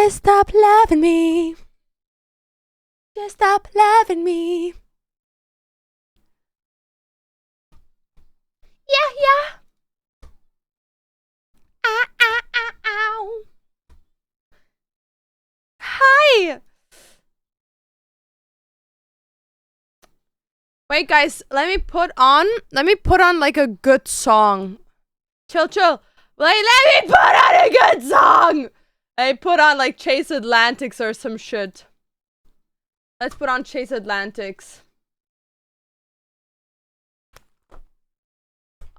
Just stop loving me. Just stop loving me. Yeah. Ow. Hi. Wait, guys, let me put on like a good song. Chill. Wait, let me put on a good song. I put on like Chase Atlantics or some shit. Let's put on Chase Atlantics.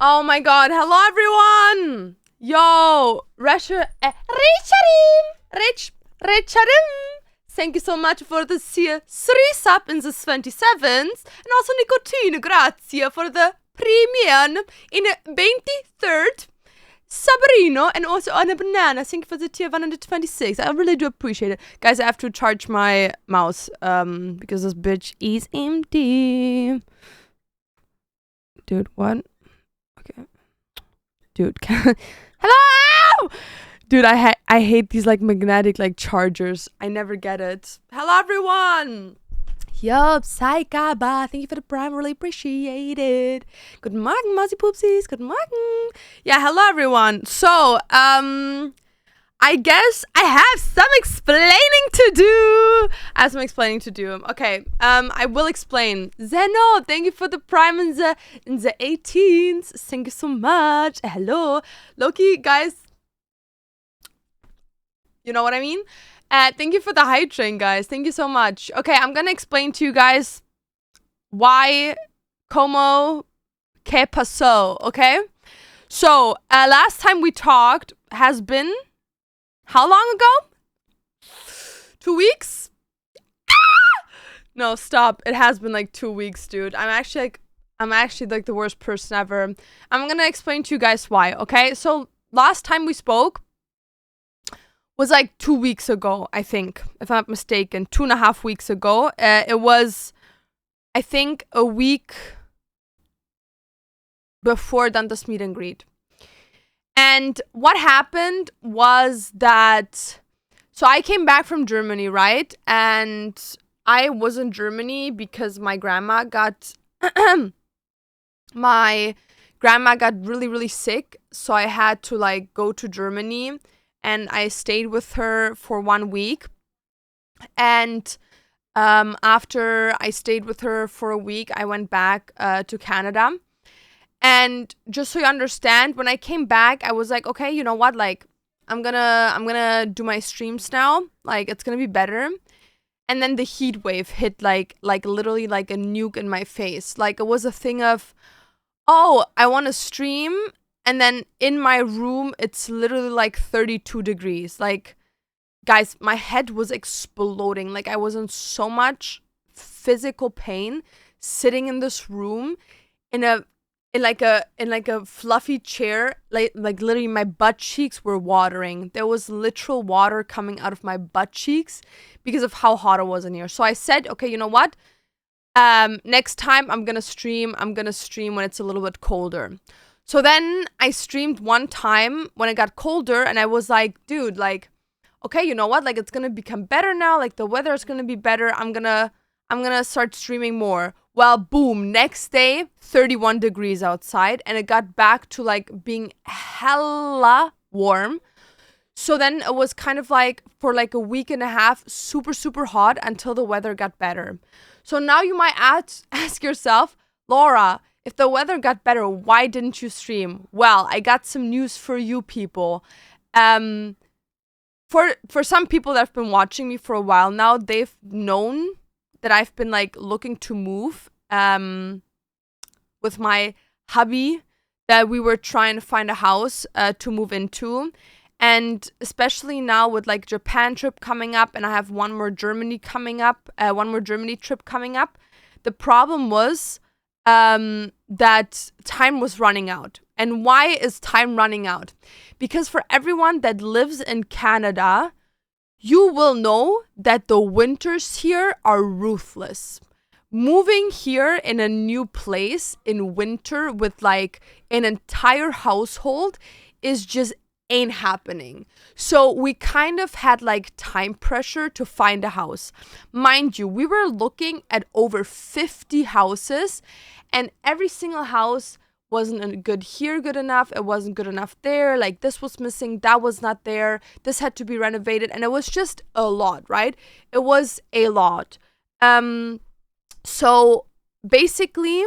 Oh my god, hello everyone! Yo, Richarim! Thank you so much for the 3 sub in the 27th. And also Nicotine, grazie for the premium in the 23rd. Sabrino, and also Anna Banana, thank you for the tier 126. I really do appreciate it. Guys, I have to charge my mouse, because this bitch is empty. Dude, what? Okay. Dude, hello! Dude, I hate these like magnetic like chargers. I never get it. Hello everyone! Yup, Psychaba, thank you for the prime, really appreciate it. Good morning, Muzzy Poopsies, good morning. Yeah, hello everyone. So, I guess I have some explaining to do. Okay, I will explain. Zeno, thank you for the prime in the 18th. Thank you so much. Hello. Loki, guys. You know what I mean? Thank you for the hype train, guys. Thank you so much. Okay, I'm gonna explain to you guys why como que pasó, okay? So, last time we talked has been how long ago? 2 weeks? No, stop. It has been like 2 weeks, dude. I'm actually like the worst person ever. I'm gonna explain to you guys why, okay? So, last time we spoke was like 2 weeks ago, I think, if I'm not mistaken. 2.5 weeks ago. It was, I think, a week before Dante's meet and greet. And what happened was that, so I came back from Germany, right? And I was in Germany because my grandma got, really, really sick. So I had to like go to Germany. And I stayed with her for 1 week. And after I stayed with her for a week, I went back to Canada. And just so you understand, when I came back, I was like, okay, you know what? Like, I'm gonna do my streams now. Like, it's gonna be better. And then the heat wave hit like literally like a nuke in my face. Like, it was a thing of, oh, I want to stream. And then in my room, it's literally like 32 degrees. Like, guys, my head was exploding. Like, I was in so much physical pain sitting in this room in like a fluffy chair. Like literally my butt cheeks were watering. There was literal water coming out of my butt cheeks because of how hot it was in here. So I said, okay, you know what? Next time I'm gonna stream when it's a little bit colder. So then I streamed one time when it got colder, and I was like, dude, like, okay, you know what? Like, it's gonna become better now. Like, the weather is gonna be better. I'm gonna start streaming more. Well, boom, next day, 31 degrees outside, and it got back to like being hella warm. So then it was kind of like for like a week and a half, super, super hot until the weather got better. So now you might ask yourself, Laura, if the weather got better, why didn't you stream? Well, I got some news for you people. For some people that have been watching me for a while now, they've known that I've been like looking to move with my hubby, that we were trying to find a house to move into. And especially now with like Japan trip coming up, and I have one more Germany trip coming up. The problem was that time was running out. And why is time running out? Because for everyone that lives in Canada, you will know that the winters here are ruthless. Moving here in a new place in winter with like an entire household is just ain't happening. So we kind of had like time pressure to find a house. Mind you, we were looking at over 50 houses, and every single house wasn't good here, good enough. It wasn't good enough there. Like this was missing, that was not there. This had to be renovated, and it was just a lot, right? It was a lot. So basically,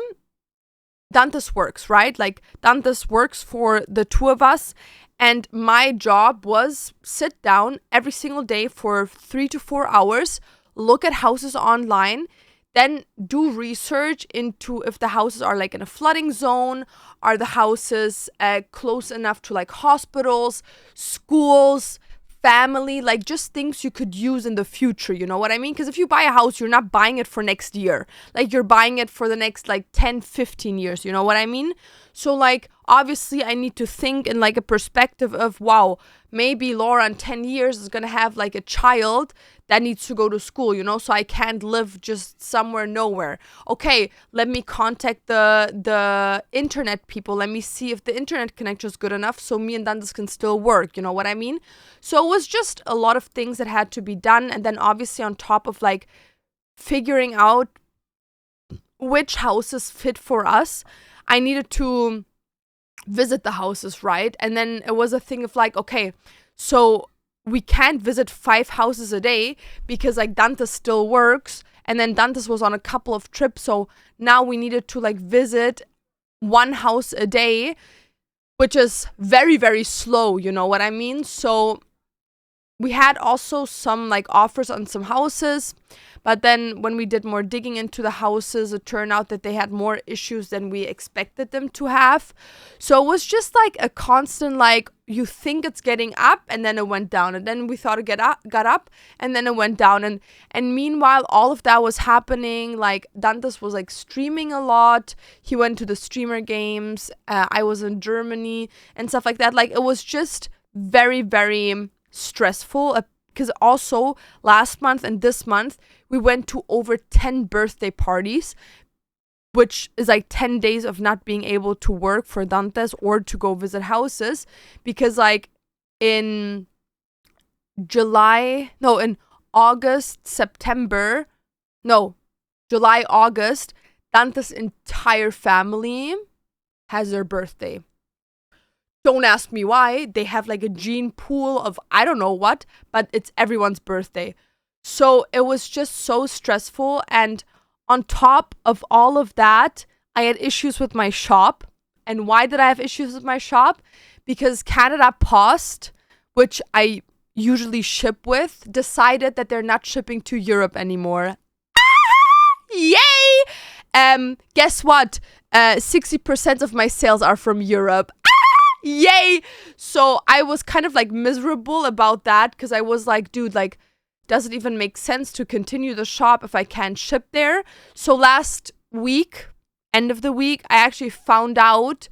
Dantes works, right? Like Dantes works for the two of us, and my job was sit down every single day for 3 to 4 hours, look at houses online, then do research into if the houses are like in a flooding zone, are the houses close enough to like hospitals, schools, family, like just things you could use in the future, you know what I mean? Because if you buy a house, you're not buying it for next year. Like you're buying it for the next like 10, 15 years, you know what I mean? So like obviously I need to think in like a perspective of, wow, maybe Laura in 10 years is gonna have like a child that needs to go to school, you know, so I can't live just somewhere nowhere. Okay, let me contact the internet people. Let me see if the internet connection is good enough so me and Dantes can still work, you know what I mean? So it was just a lot of things that had to be done, and then obviously on top of like figuring out which houses fit for us, I needed to visit the houses, right? And then it was a thing of like, okay, so we can't visit 5 houses a day because like Dantes still works, and then Dantes was on a couple of trips, so now we needed to like visit 1 house a day, which is very, very slow, you know what I mean? So we had also some like offers on some houses, but then when we did more digging into the houses, it turned out that they had more issues than we expected them to have. So it was just like a constant like, you think it's getting up and then it went down, and then we thought it got up and then it went down, and meanwhile all of that was happening. Like Dantes was like streaming a lot, he went to the streamer games, I was in Germany and stuff like that. Like it was just very, very stressful, because also last month and this month we went to over 10 birthday parties, which is like 10 days of not being able to work for Dantes or to go visit houses, because like in July, August, Dantes' entire family has their birthday. Don't ask me why. They have like a gene pool of I don't know what, but it's everyone's birthday. So it was just so stressful. And on top of all of that, I had issues with my shop. And why did I have issues with my shop? Because Canada Post, which I usually ship with, decided that they're not shipping to Europe anymore. Yay! Guess what? 60% of my sales are from Europe. Yay! So I was kind of like miserable about that, because I was like, dude, like, does it even make sense to continue the shop if I can't ship there? So last week, end of the week, I actually found out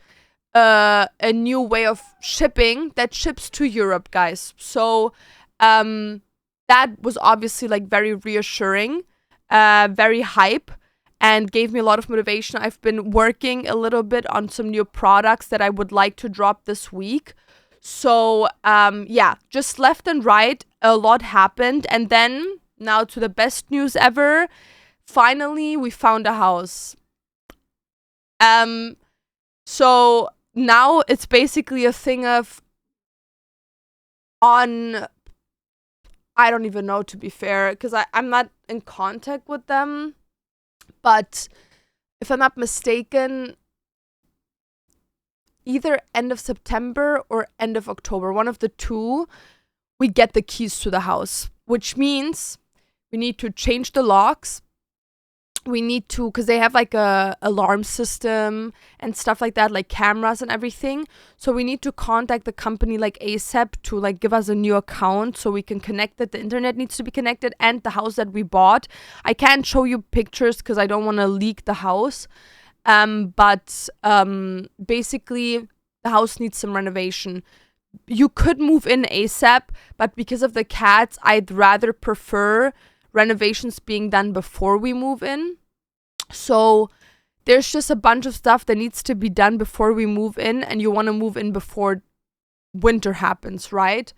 a new way of shipping that ships to Europe, guys. So that was obviously like very reassuring, very hype, and gave me a lot of motivation. I've been working a little bit on some new products that I would like to drop this week. So, yeah, just left and right, a lot happened. And then, now to the best news ever. Finally, we found a house. So, now it's basically a thing of I don't even know, to be fair, because I'm not in contact with them. But if I'm not mistaken, either end of September or end of October, one of the two, we get the keys to the house, which means we need to change the locks. We need to, because they have like a alarm system and stuff like that, like cameras and everything. So we need to contact the company like ASAP to like give us a new account so we can connect it. The internet needs to be connected, and the house that we bought. I can't show you pictures because I don't want to leak the house. But basically the house needs some renovation. You could move in ASAP, but because of the cats, I'd rather prefer renovations being done before we move in. So there's just a bunch of stuff that needs to be done before we move in, and you want to move in before winter happens, right?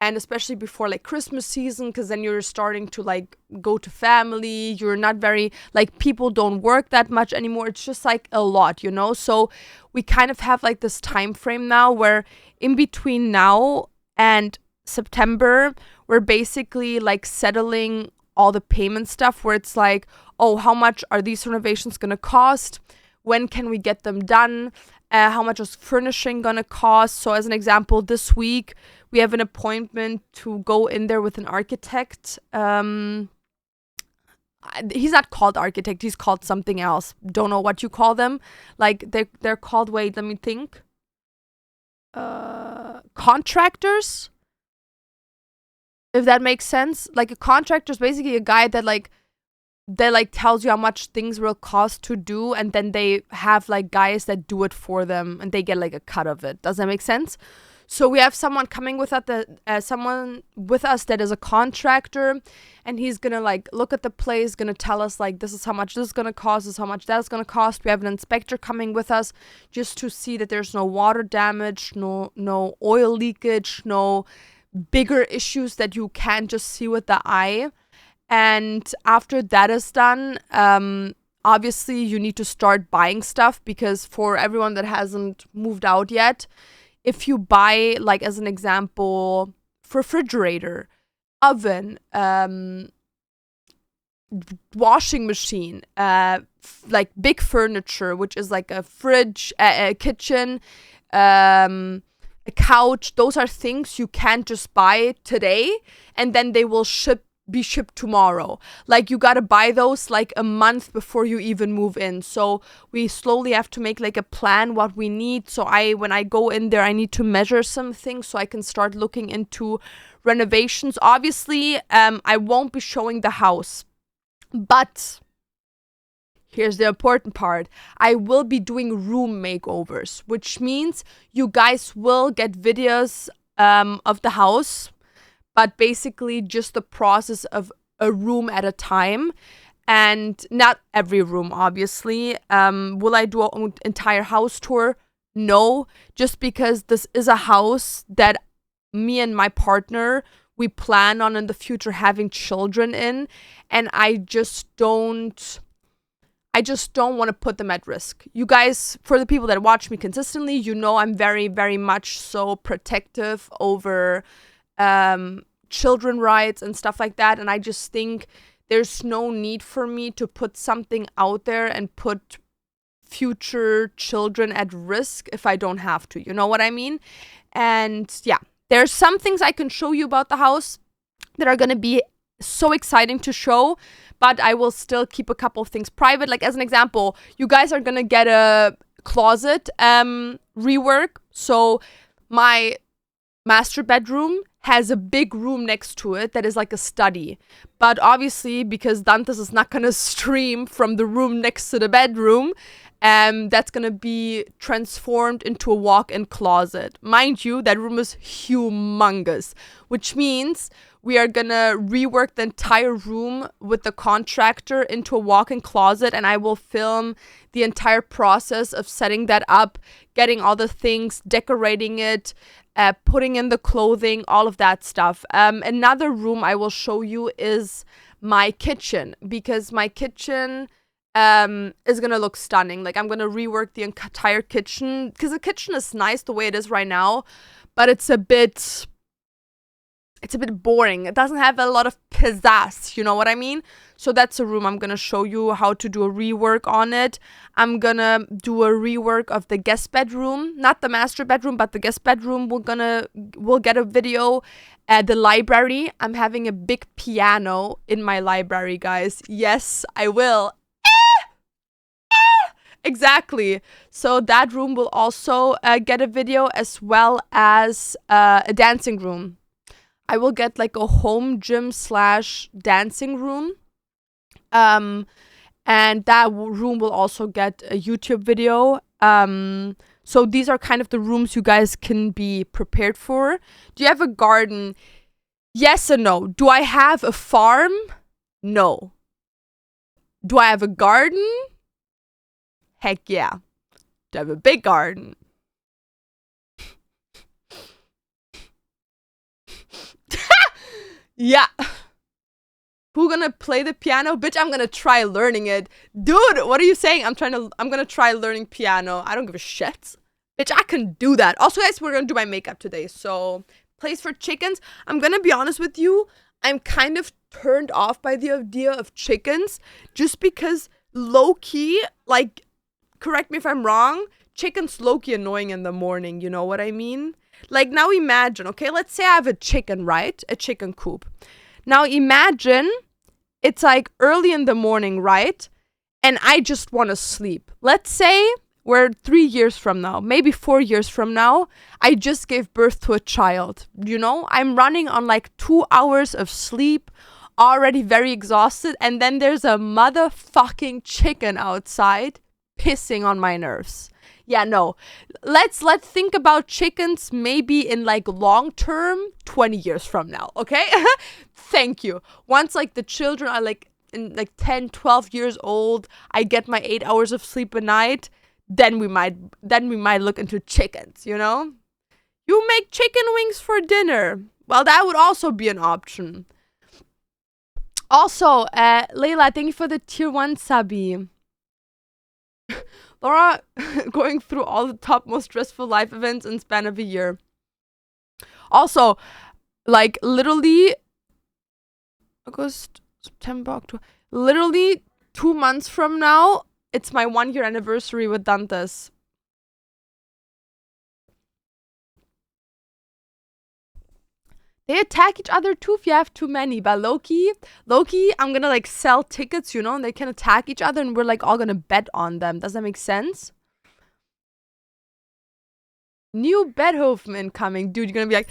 And especially before like Christmas season, because then you're starting to like go to family. You're not very like, people don't work that much anymore. It's just like a lot, so we kind of have like this time frame now where in between now and September, we're basically like settling all the payment stuff, where it's like, oh, how much are these renovations gonna cost? When can we get them done? How much is furnishing gonna cost? So as an example, this week we have an appointment to go in there with an architect. He's not called architect, he's called something else. Don't know what you call them. Like they're called, wait, let me think. Contractors? If that makes sense. Like a contractor is basically a guy that like tells you how much things will cost to do, and then they have like guys that do it for them and they get like a cut of it. Does that make sense? So we have someone coming with us that is a contractor, and he's gonna like look at the place, gonna tell us like, this is how much this is gonna cost, this is how much that's gonna cost. We have an inspector coming with us just to see that there's no water damage, no oil leakage, no bigger issues that you can't just see with the eye. And after that is done, obviously you need to start buying stuff, because for everyone that hasn't moved out yet, if you buy, like as an example, refrigerator, oven, washing machine, like big furniture, which is like a fridge, a kitchen, a couch, those are things you can't just buy today and then they will be shipped tomorrow. Like you gotta buy those like a month before you even move in. So we slowly have to make like a plan what we need. So when I go in there, I need to measure some things so I can start looking into renovations. Obviously, I won't be showing the house, but here's the important part. I will be doing room makeovers, which means you guys will get videos of the house, but basically just the process of a room at a time, and not every room, obviously. Will I do an entire house tour? No, just because this is a house that me and my partner, we plan on in the future having children in, and I just don't want to put them at risk. You guys, for the people that watch me consistently, I'm very, very much so protective over children rights and stuff like that. And I just think there's no need for me to put something out there and put future children at risk if I don't have to. You know what I mean? And yeah, there's some things I can show you about the house that are going to be so exciting to show, but I will still keep a couple of things private. Like as an example, you guys are going to get a closet rework. So my master bedroom has a big room next to it that is like a study. But obviously, because Dantes is not going to stream from the room next to the bedroom, that's going to be transformed into a walk-in closet. Mind you, that room is humongous, which means we are going to rework the entire room with the contractor into a walk-in closet, and I will film the entire process of setting that up, getting all the things, decorating it, putting in the clothing, all of that stuff. Another room I will show you is my kitchen, because my kitchen is gonna look stunning. Like I'm gonna rework the entire kitchen, because the kitchen is nice the way it is right now, but it's a bit boring. It doesn't have a lot of pizzazz, you know what I mean? So that's a room I'm gonna show you how to do a rework on it. I'm gonna do a rework of the guest bedroom, not the master bedroom, but the guest bedroom. We'll get a video. The library, I'm having a big piano in my library, guys. Yes, I will. Exactly. So that room will also get a video, as well as a dancing room. I will get like a home gym / dancing room. And that room will also get a YouTube video. So these are kind of the rooms you guys can be prepared for. Do you have a garden? Yes and no. Do I have a farm? No. Do I have a garden? Heck yeah. Do I have a big garden? Yeah. Who gonna play the piano? Bitch, I'm gonna try learning it. Dude, what are you saying? I'm gonna try learning piano. I don't give a shit. Bitch, I can do that. Also, guys, we're gonna do my makeup today. So, place for chickens. I'm gonna be honest with you. I'm kind of turned off by the idea of chickens. Just because low-key, like, correct me if I'm wrong, chickens low-key annoying in the morning. You know what I mean? Like, now imagine, okay? Let's say I have a chicken, right? A chicken coop. Now imagine it's like early in the morning, right? And I just want to sleep. Let's say we're 3 years from now, maybe 4 years from now, I just gave birth to a child. You know, I'm running on like 2 hours of sleep, already very exhausted. And then there's a motherfucking chicken outside pissing on my nerves. Yeah, no. Let's think about chickens maybe in like long term 20 years from now, okay? Thank you. Once like the children are like in like 10, 12 years old, I get my 8 hours of sleep a night, then we might look into chickens, you know? You make chicken wings for dinner. Well, that would also be an option. Also, Layla, thank you for the tier 1 subby. Laura going through all the top most stressful life events in span of a year. Also, like literally August, September, October. Literally 2 months from now, it's my 1-year anniversary with Dantes. They attack each other too if you have too many. But Loki, I'm gonna like sell tickets, you know, and they can attack each other and we're like all gonna bet on them. Does that make sense? New Beethoven incoming. Dude, you're gonna be like...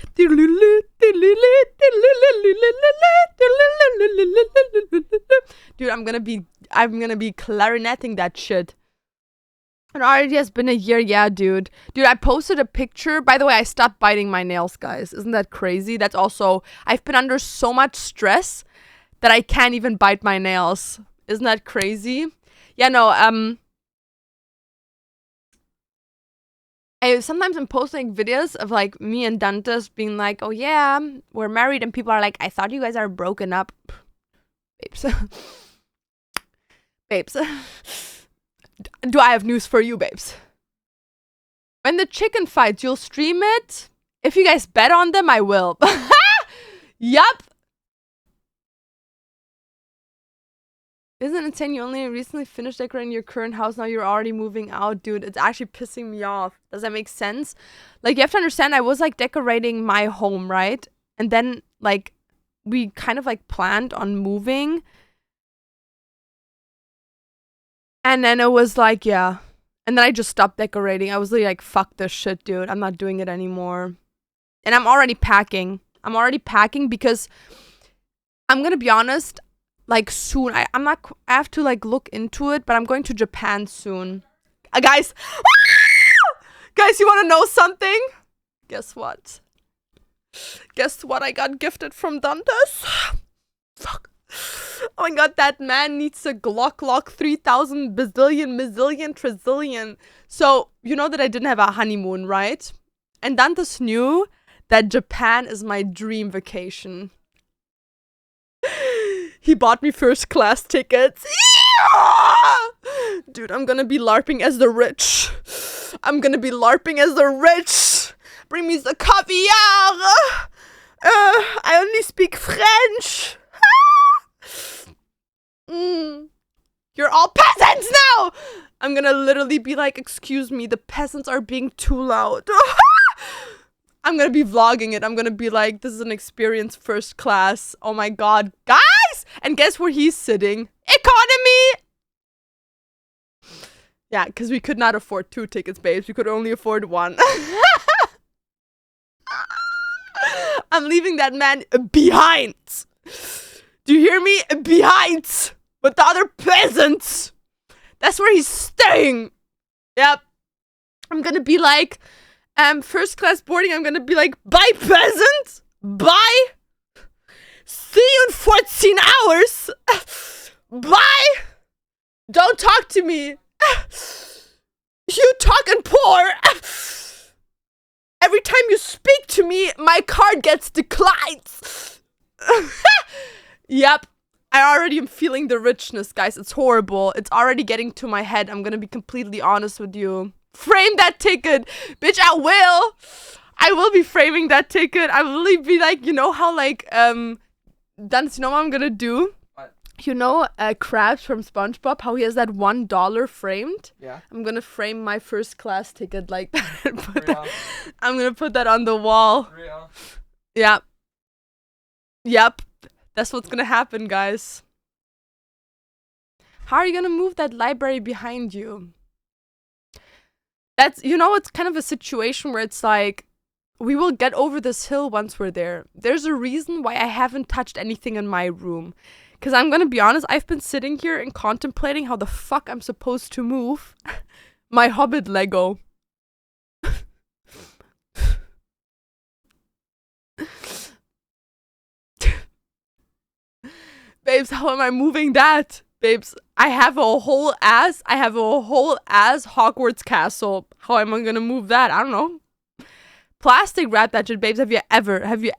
Dude, I'm gonna be clarinetting that shit. It already has been a year, yeah, dude. Dude, I posted a picture. By the way, I stopped biting my nails, guys. Isn't that crazy? That's also... I've been under so much stress that I can't even bite my nails. Isn't that crazy? Yeah, no, sometimes I'm posting videos of, like, me and Dantes being like, oh, yeah, we're married. And people are like, I thought you guys are broken up. Babes. Babes. Do I have news for you, babes? When the chicken fights, you'll stream it? If you guys bet on them, I will. Yup. Isn't it insane? You only recently finished decorating your current house. Now you're already moving out, dude. It's actually pissing me off. Does that make sense? Like, you have to understand, I was, like, decorating my home, right? And then, like, we kind of, like, planned on moving. And then it was like, yeah. And then I just stopped decorating. I was like, fuck this shit, dude. I'm not doing it anymore. And I'm already packing. Because I'm gonna be honest, like, soon. I have to, like, look into it, but I'm going to Japan soon. Guys. Guys, you want to know something? Guess what? Guess what I got gifted from Dantes? Fuck. Oh my god, that man needs a Glock 3000 bazillion trillion. So, you know that I didn't have a honeymoon, right? And Dantes knew that Japan is my dream vacation. He bought me first class tickets. Yeah! Dude, I'm gonna be LARPing as the rich. Bring me the caviar. I only speak French. You're all peasants now! I'm gonna literally be like, excuse me, the peasants are being too loud. I'm gonna be vlogging it. I'm gonna be like, this is an experience first class. Oh my god. Guys! And guess where he's sitting? Economy! Yeah, because we could not afford 2 tickets, babes. We could only afford 1. I'm leaving that man behind. Do you hear me? Behind. With the other peasants. That's where he's staying. Yep. I'm gonna be like, first class boarding. I'm gonna be like, bye, peasant. Bye. See you in 14 hours. Bye. Don't talk to me. You talking poor. Every time you speak to me, my card gets declined. Yep. I already am feeling the richness, guys. It's horrible. It's already getting to my head. I'm gonna be completely honest with you. Frame that ticket. Bitch, I will. I will be framing that ticket. I will really be like, you know how like, Dance, you know what I'm gonna do? What? You know Krabs from SpongeBob, how he has that $1 framed? Yeah. I'm gonna frame my first class ticket like that. And put Real. that I'm gonna put that on the wall. Real. Yep. Yep. That's what's gonna happen, guys. How are you gonna move that library behind you? That's, you know, it's kind of a situation where it's like, we will get over this hill once we're there. There's a reason why I haven't touched anything in my room. Because I'm gonna be honest, I've been sitting here and contemplating how the fuck I'm supposed to move my Hobbit Lego. Babes, how am I moving that? Babes, I have a whole ass Hogwarts castle. How am I gonna move that? I don't know. Plastic wrap that shit, babes. Have you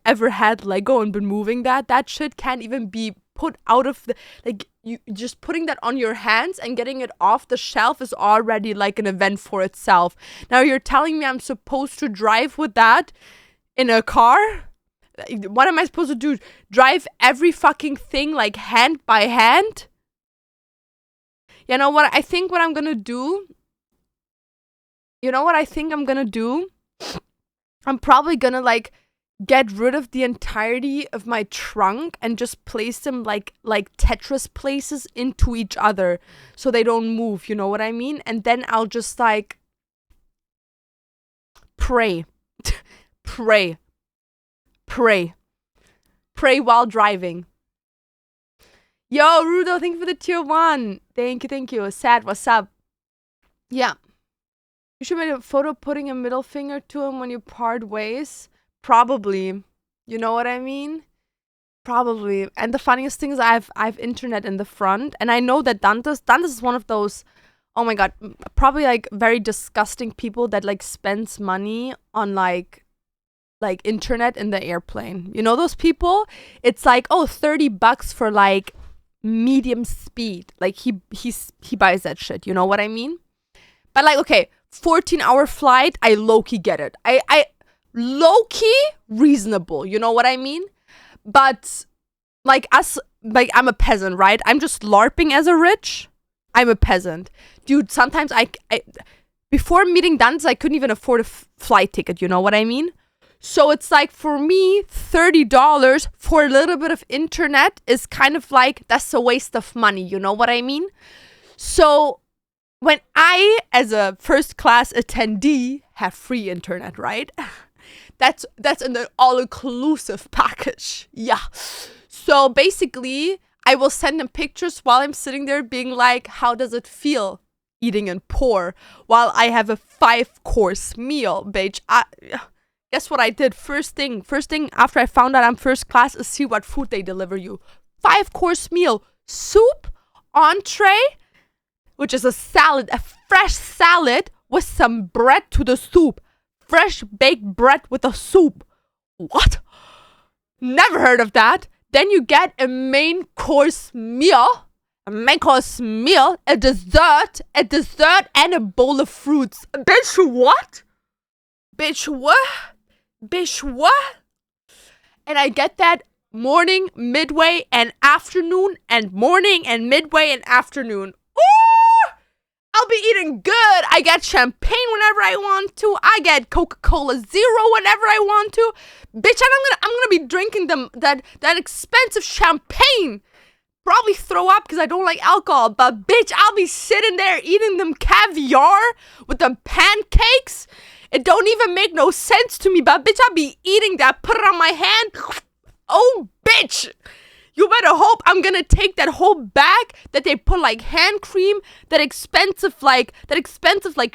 ever had Lego and been moving that? That shit can't even be put out of the, like, you just putting that on your hands and getting it off the shelf is already like an event for itself. Now you're telling me I'm supposed to drive with that in a car? What am I supposed to do? Drive every fucking thing like hand by hand? You know what? I think what I'm gonna do. You know what I think I'm gonna do? I'm probably gonna like get rid of the entirety of my trunk and just place them like Tetris places into each other so they don't move, you know what I mean? And then I'll just like pray. Pray while driving. Yo, Rudo, thank you for the tier 1. Thank you. Sad, what's up? Yeah. You should make a photo putting a middle finger to him when you part ways. Probably. You know what I mean? Probably. And the funniest thing is I have internet in the front. And I know that Dantas is one of those, oh my god, probably like very disgusting people that like spends money on like internet in the airplane. You know those people? It's like, oh, $30 for like medium speed. Like he buys that shit. You know what I mean? But like, okay, 14-hour flight, I low-key get it. I low-key reasonable, you know what I mean? But like us, like I'm a peasant, right? I'm just LARPing as a rich. I'm a peasant. Dude, sometimes I before meeting Danz, I couldn't even afford a flight ticket, you know what I mean? So it's like, for me, $30 for a little bit of internet is kind of like, that's a waste of money, you know what I mean? So when I, as a first class attendee, have free internet, right? That's an all-inclusive package. Yeah. So basically, I will send them pictures while I'm sitting there being like, how does it feel eating in poor while I have a 5-course meal, bitch? Guess what I did? First thing after I found out I'm first class is see what food they deliver you. 5-course meal. Soup, entree, which is a salad, a fresh salad with some bread to the soup. Fresh baked bread with a soup. What? Never heard of that. Then you get a main course meal. A dessert, and a bowl of fruits. Bitch, what? Bitch, what? And I get that morning, midway, and afternoon, and morning, and midway, and afternoon. Ooh! I'll be eating good. I get champagne whenever I want to. I get Coca-Cola Zero whenever I want to. Bitch, I'm gonna be drinking that expensive champagne. Probably throw up because I don't like alcohol. But bitch, I'll be sitting there eating them caviar with them pancakes. It don't even make no sense to me, but bitch, I'll be eating that, put it on my hand. Oh, bitch. You better hope I'm gonna take that whole bag that they put like hand cream, that expensive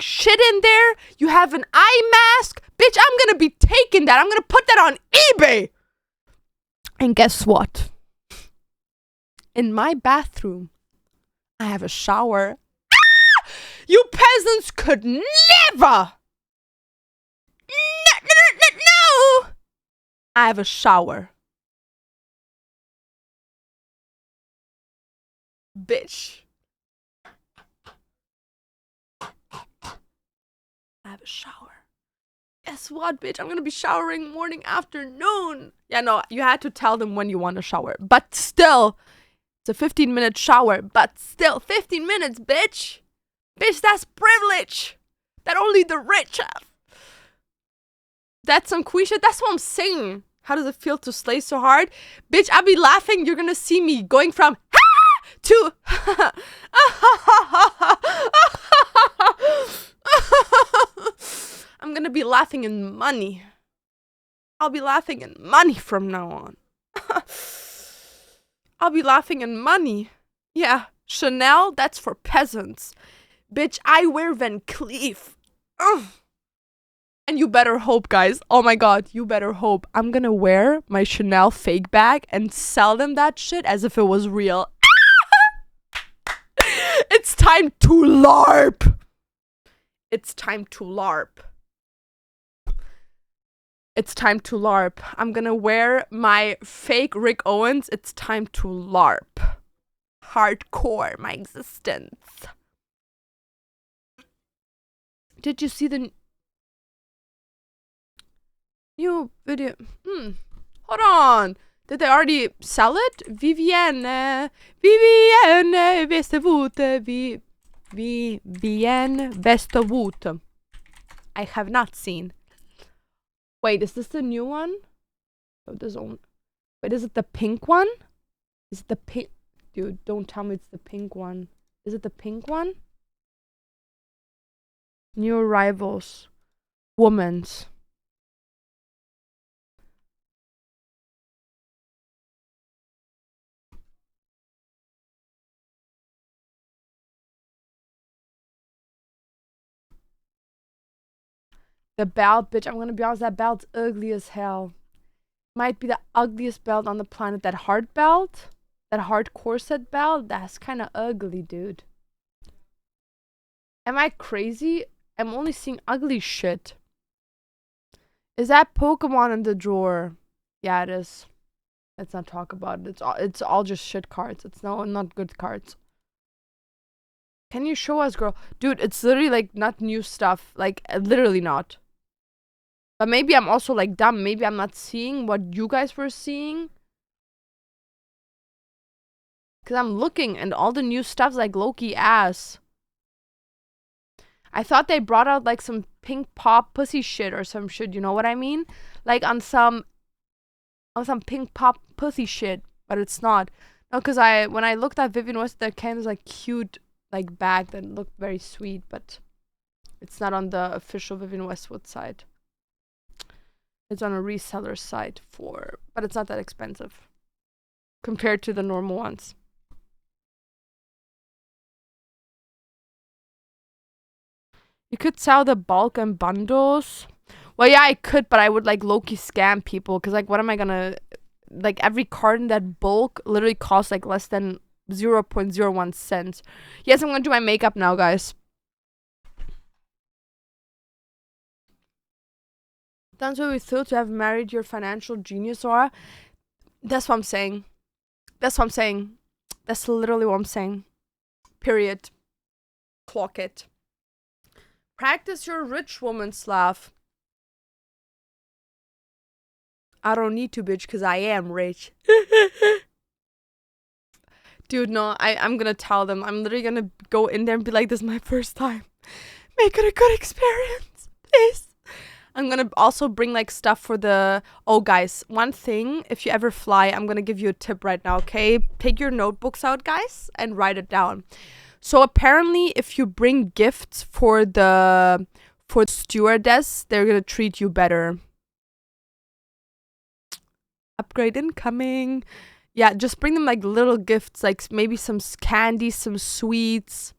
shit in there. You have an eye mask. Bitch, I'm gonna be taking that. I'm gonna put that on eBay. And guess what? In my bathroom, I have a shower. Ah! You peasants could never. I have a shower. Bitch. I have a shower. Guess what, bitch? I'm gonna be showering morning, afternoon. Yeah, no, you had to tell them when you want to shower. But still, it's a 15-minute shower. But still, 15 minutes, bitch. Bitch, that's privilege that only the rich have. That's some queer shit. That's what I'm saying. How does it feel to slay so hard? Bitch, I'll be laughing. You're gonna see me going from to I'm gonna be laughing in money. I'll be laughing in money from now on. I'll be laughing in money. Yeah, Chanel, that's for peasants. Bitch, I wear Van Cleef. Ugh. And you better hope, guys. Oh my god, you better hope. I'm gonna wear my Chanel fake bag and sell them that shit as if it was real. It's time to LARP. It's time to LARP. It's time to LARP. I'm gonna wear my fake Rick Owens. It's time to LARP. Hardcore my existence. Did you see the new video? Hold on. Did they already sell it? Vivienne Vestavut. Vivienne Vestavut. I have not seen. Wait, is this the new one? Oh, wait, is it the pink one? Is it the pink? Dude, don't tell me it's the pink one. Is it the pink one? New arrivals. Women's. The belt, bitch, I'm gonna be honest, that belt's ugly as hell. Might be the ugliest belt on the planet. That hard belt, that hard corset belt, that's kind of ugly, dude. Am I crazy? I'm only seeing ugly shit. Is that Pokemon in the drawer? Yeah, it is. Let's not talk about it. It's all just shit cards. It's not good cards. Can you show us, girl? Dude, it's literally like not new stuff. Like literally not. But maybe I'm also like dumb. Maybe I'm not seeing what you guys were seeing. Because I'm looking and all the new stuff's like low-key ass. I thought they brought out like some pink pop pussy shit or some shit. You know what I mean? Like on some pink pop pussy shit. But it's not. No, because when I looked at Vivienne West, there came this like cute like bag that looked very sweet. But it's not on the official Vivienne Westwood site. It's on a reseller site but it's not that expensive compared to the normal ones. You could sell the bulk and bundles. Well, yeah, I could, but I would like low-key scam people because like what am I gonna like every card in that bulk literally costs like less than 0.01 cents. Yes, I'm gonna do my makeup now, guys. That's what we thought to have married your financial genius, Aura. That's what I'm saying. That's what I'm saying. That's literally what I'm saying. Period. Clock it. Practice your rich woman's laugh. I don't need to, bitch, because I am rich. Dude, no, I'm gonna tell them. I'm literally gonna go in there and be like, this is my first time. Make it a good experience, please. I'm gonna also bring like stuff for the... Oh, guys, one thing, if you ever fly, I'm gonna give you a tip right now, okay? Take your notebooks out, guys, and write it down. So apparently, if you bring gifts for the stewardess, they're gonna treat you better. Upgrade incoming. Yeah, just bring them like little gifts, like maybe some candy, some sweets.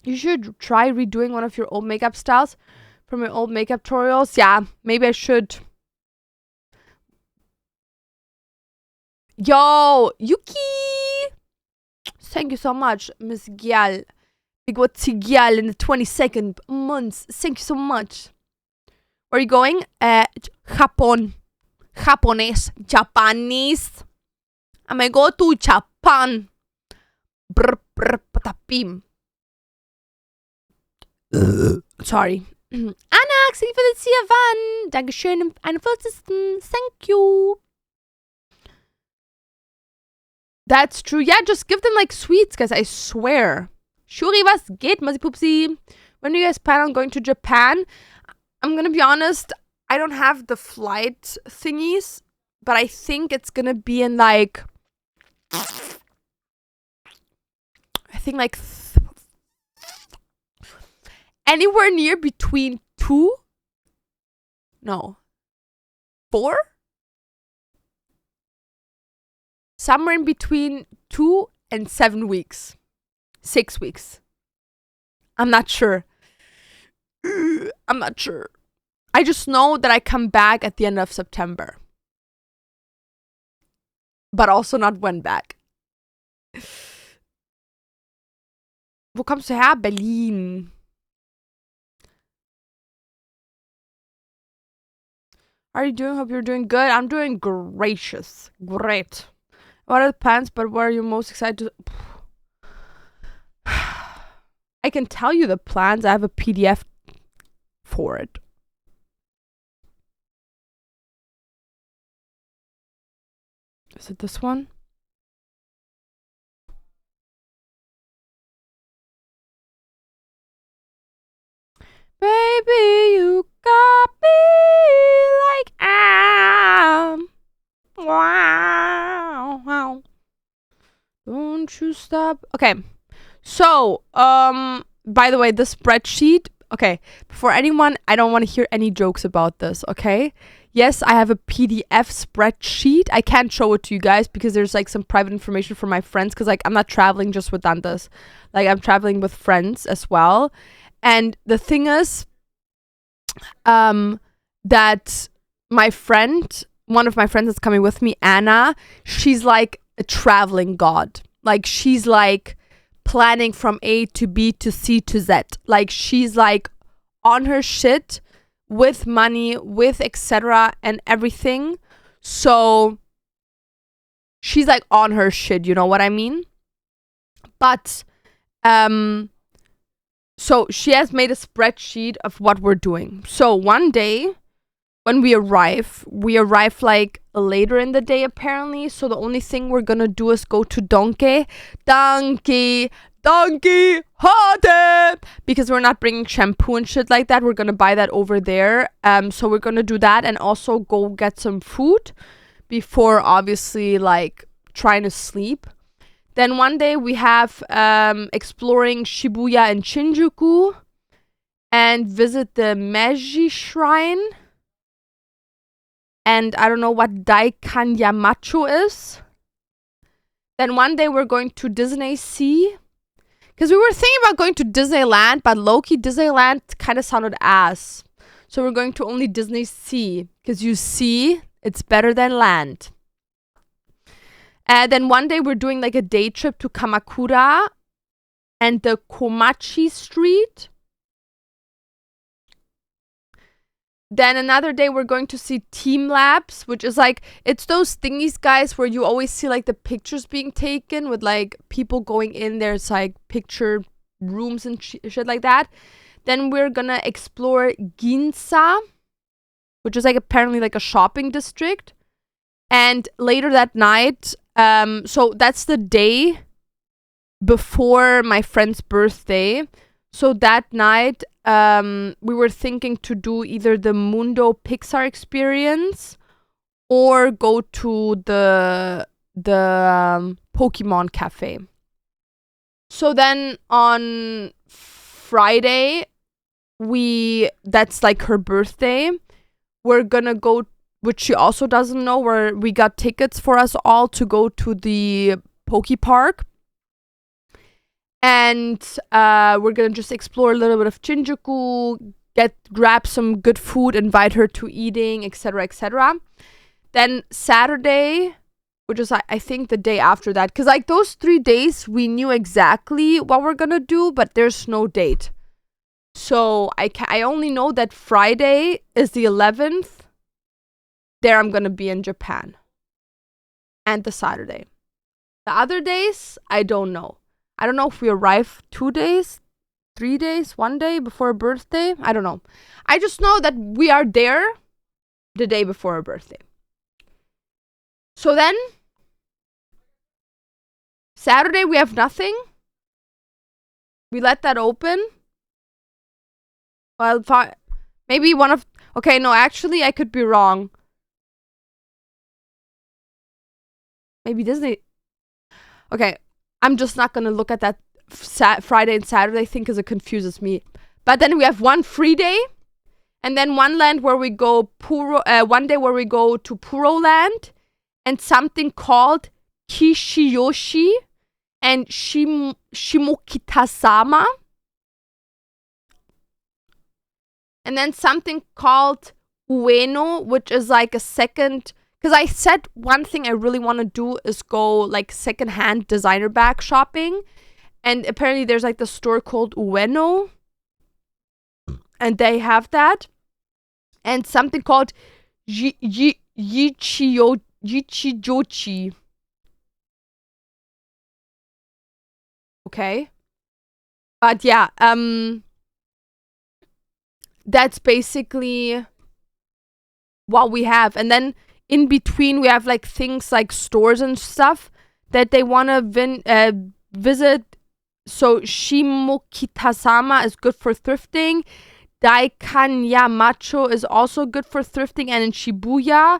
You should try redoing one of your old makeup styles from your old makeup tutorials. Yeah, maybe I should. Yo, Yuki! Thank you so much, Miss Gyal. Big what Gyal in the 22nd month. Thank you so much. Where are you going? Japan. Japanese. I may go to Japan. Brr, brr, patapim. Sorry. Anna, für das hier wann? Dankeschön im 41. Thank you. That's true. Yeah, just give them like sweets, guys. I swear. Shuri, was geht, Masi Pupsi? When do you guys plan on going to Japan? I'm gonna be honest, I don't have the flight thingies, but I think it's gonna be in like, anywhere near between 4? Somewhere in between 2 and 7 weeks. 6 weeks. I'm not sure. I just know that I come back at the end of September. But also not when back. Wo kommst du her? Berlin. How are you doing? Hope you're doing good. I'm doing gracious. Great. What are the plans, but what are you most excited to... I can tell you the plans. I have a PDF for it. Is it this one? Baby, you got me like I'm. Wow. Don't you stop. Okay. So, by the way, the spreadsheet. Okay. For anyone, I don't want to hear any jokes about this. Okay. Yes, I have a PDF spreadsheet. I can't show it to you guys because there's like some private information for my friends. Because like I'm not traveling just with Dantas. Like I'm traveling with friends as well. And the thing is, that my friend, one of my friends that's coming with me, Anna, she's like a traveling god. Like she's like planning from A to B to C to Z. Like she's like on her shit with money, with etc. and everything. So she's like on her shit, you know what I mean? But so she has made a spreadsheet of what we're doing. So one day when we arrive like later in the day apparently. So the only thing we're gonna do is go to Donkey Hotep, because we're not bringing shampoo and shit like that. We're gonna buy that over there. So we're gonna do that and also go get some food before obviously like trying to sleep. Then one day we have exploring Shibuya and Shinjuku and visit the Meiji Shrine. And I don't know what Daikanyamacho is. Then one day we're going to Disney Sea. Because we were thinking about going to Disneyland, but low-key Disneyland kind of sounded ass. So we're going to only Disney Sea. Because you see, it's better than land. Then one day we're doing like a day trip to Kamakura and the Komachi Street. Then another day we're going to see Team Labs, which is like, it's those thingies, guys, where you always see like the pictures being taken with like people going in there. It's like picture rooms and shit like that. Then we're gonna explore Ginza, which is like apparently like a shopping district. And later that night, so that's the day before my friend's birthday. So that night, we were thinking to do either the Mundo Pixar experience or go to the Pokemon Cafe. So then on Friday, that's like her birthday. We're gonna go, which she also doesn't know, where we got tickets for us all to go to the Poke Park. And we're gonna just explore a little bit of Shinjuku, grab some good food, invite her to eating, etc., etc. Then Saturday, which is I think the day after that, because like those 3 days we knew exactly what we're gonna do, but there's no date. So I only know that Friday is the 11th. There I'm gonna be in Japan. And the Saturday. The other days, I don't know. I don't know if we arrive 2 days, 3 days, 1 day before her birthday. I don't know. I just know that we are there the day before her birthday. So then, Saturday we have nothing. We let that open. Well, maybe one of... Okay, no, actually, I could be wrong. Maybe Disney... Okay, I'm just not gonna look at that Friday and Saturday thing because it confuses me. But then we have one free day. And then one land where we go... one day where we go to Puro Land. And something called Kishiyoshi and Shimokitasama. And then something called Ueno, which is like a second... Because I said one thing I really want to do is go like secondhand designer bag shopping. And apparently there's like the store called Ueno. And they have that. And something called Yichijochi. Okay. But yeah, that's basically what we have. And then in between we have like things like stores and stuff that they want to visit. So Shimokitasama is good for thrifting. Daikanyamacho is also good for thrifting. And in Shibuya,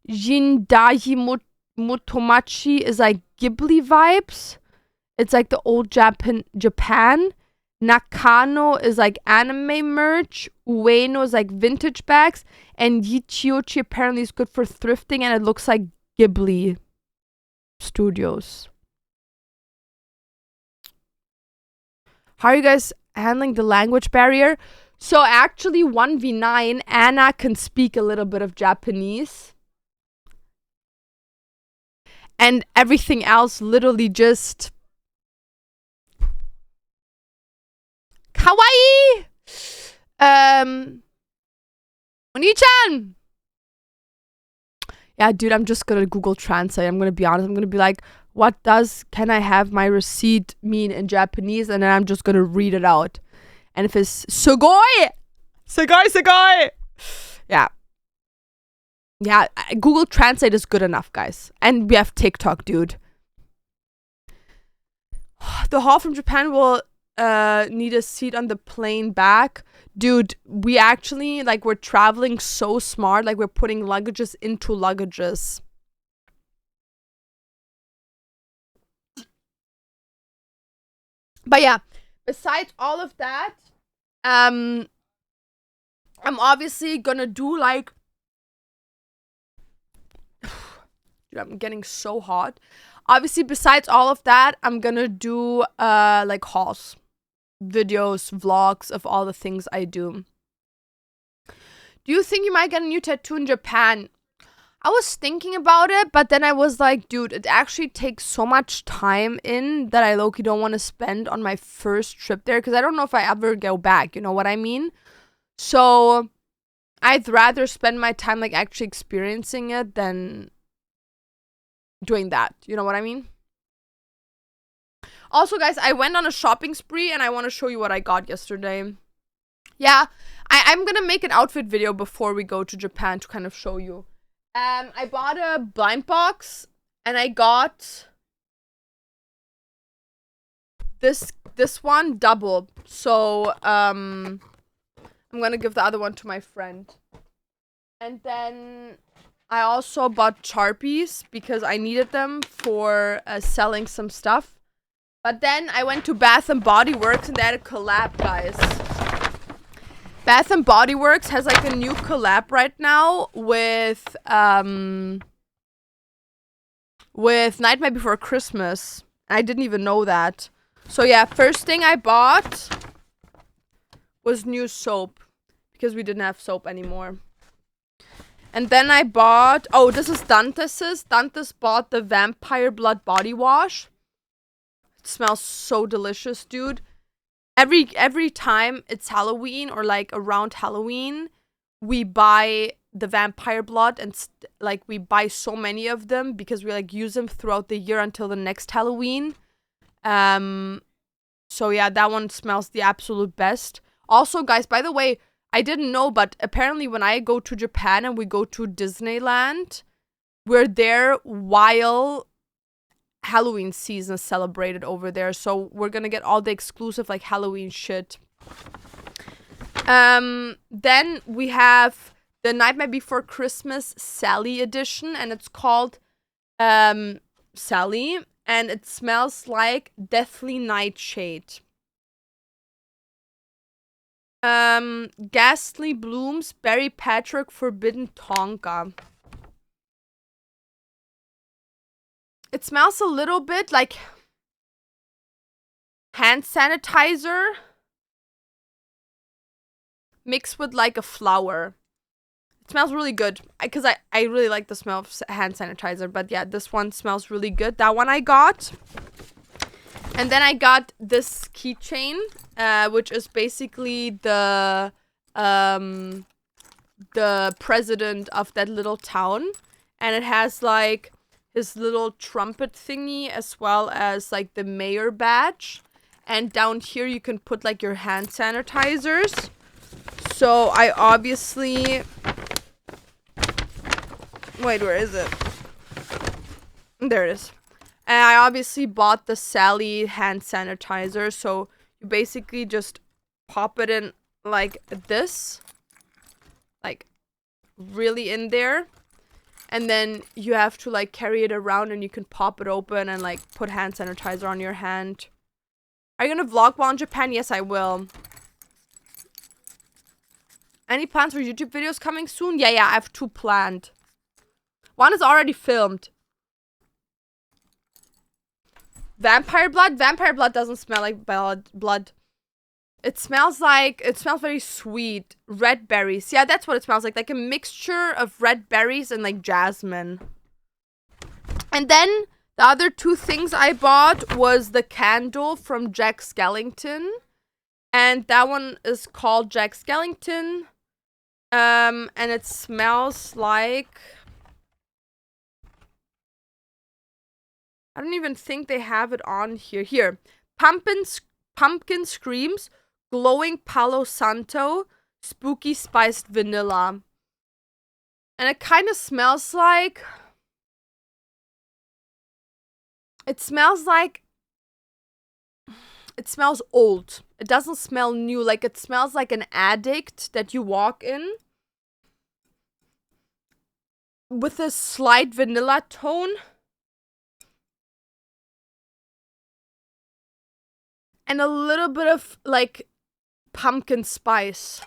Jindaji Motomachi is like Ghibli vibes. It's like the old Japan. Nakano is like anime merch. Ueno is like vintage bags. And Yichiochi apparently is good for thrifting. And it looks like Ghibli Studios. How are you guys handling the language barrier? So actually 1v9, Anna can speak a little bit of Japanese. And everything else literally just... Kawaii! Oni-chan! Yeah, dude, I'm just gonna Google Translate. I'm gonna be honest. I'm gonna be like, what does "can I have my receipt" mean in Japanese? And then I'm just gonna read it out. And if it's Sugoi! Sugoi! Yeah. Yeah, Google Translate is good enough, guys. And we have TikTok, dude. The haul from Japan will need a seat on the plane back. Dude, we actually, like, we're traveling so smart. Like, we're putting luggages into luggages. But yeah, besides all of that, I'm obviously gonna do, like... Dude, I'm getting so hot. Obviously, besides all of that, I'm gonna do, like, hauls. Videos, vlogs of all the things I do. Do you think you might get a new tattoo in Japan? I was thinking about it, but then I was like, dude, it actually takes so much time in that I low-key don't want to spend on my first trip there, because I don't know if I ever go back, you know what I mean? So, I'd rather spend my time, like, actually experiencing it than doing that, you know what I mean? Also, guys, I went on a shopping spree, and I want to show you what I got yesterday. Yeah, I'm gonna make an outfit video before we go to Japan to kind of show you. I bought a blind box, and I got this one double. So, I'm gonna give the other one to my friend. And then I also bought Sharpies because I needed them for selling some stuff. But then I went to Bath & Body Works and they had a collab, guys. Bath & Body Works has like a new collab right now with Nightmare Before Christmas. I didn't even know that. So yeah, first thing I bought was new soap because we didn't have soap anymore. And then I bought, oh, this is Dantes's. Dantes bought the Vampire Blood Body Wash. It smells so delicious, dude. every time it's Halloween or like around Halloween, we buy the vampire blood and like we buy so many of them because we like use them throughout the year until the next Halloween. So yeah, that one smells the absolute best. Also, guys, by the way, I didn't know, but apparently when I go to Japan and we go to Disneyland, we're there while Halloween season is celebrated over there. So we're gonna get all the exclusive like Halloween shit. Then we have the Nightmare Before Christmas Sally edition, and it's called Sally, and it smells like Deathly Nightshade. Ghastly Blooms, Barry Patrick, Forbidden Tonka. It smells a little bit like hand sanitizer mixed with like a flower. It smells really good because I really like the smell of hand sanitizer. But yeah, this one smells really good. That one I got. And then I got this keychain, which is basically the president of that little town. And it has like his little trumpet thingy as well as like the mayor badge. And down here you can put like your hand sanitizers. So I obviously... Wait, where is it? There it is. And I obviously bought the Sally hand sanitizer. So you basically just pop it in like this. Like really in there. And then you have to like carry it around and you can pop it open and like put hand sanitizer on your hand. Are you gonna vlog while in Japan? Yes, I will. Any plans for YouTube videos coming soon? Yeah, I have 2 planned. One is already filmed. Vampire blood? Vampire blood doesn't smell like blood. It smells very sweet. Red berries. Yeah, that's what it smells like. Like a mixture of red berries and like jasmine. And then the other 2 things I bought was the candle from Jack Skellington. And that one is called Jack Skellington. And it smells like... I don't even think they have it on here. Here. Pumpkin Screams, Glowing Palo Santo, Spooky Spiced Vanilla. And it kind of smells like... It smells old. It doesn't smell new. Like, it smells like an addict that you walk in. With a slight vanilla tone. And a little bit of, like, pumpkin spice.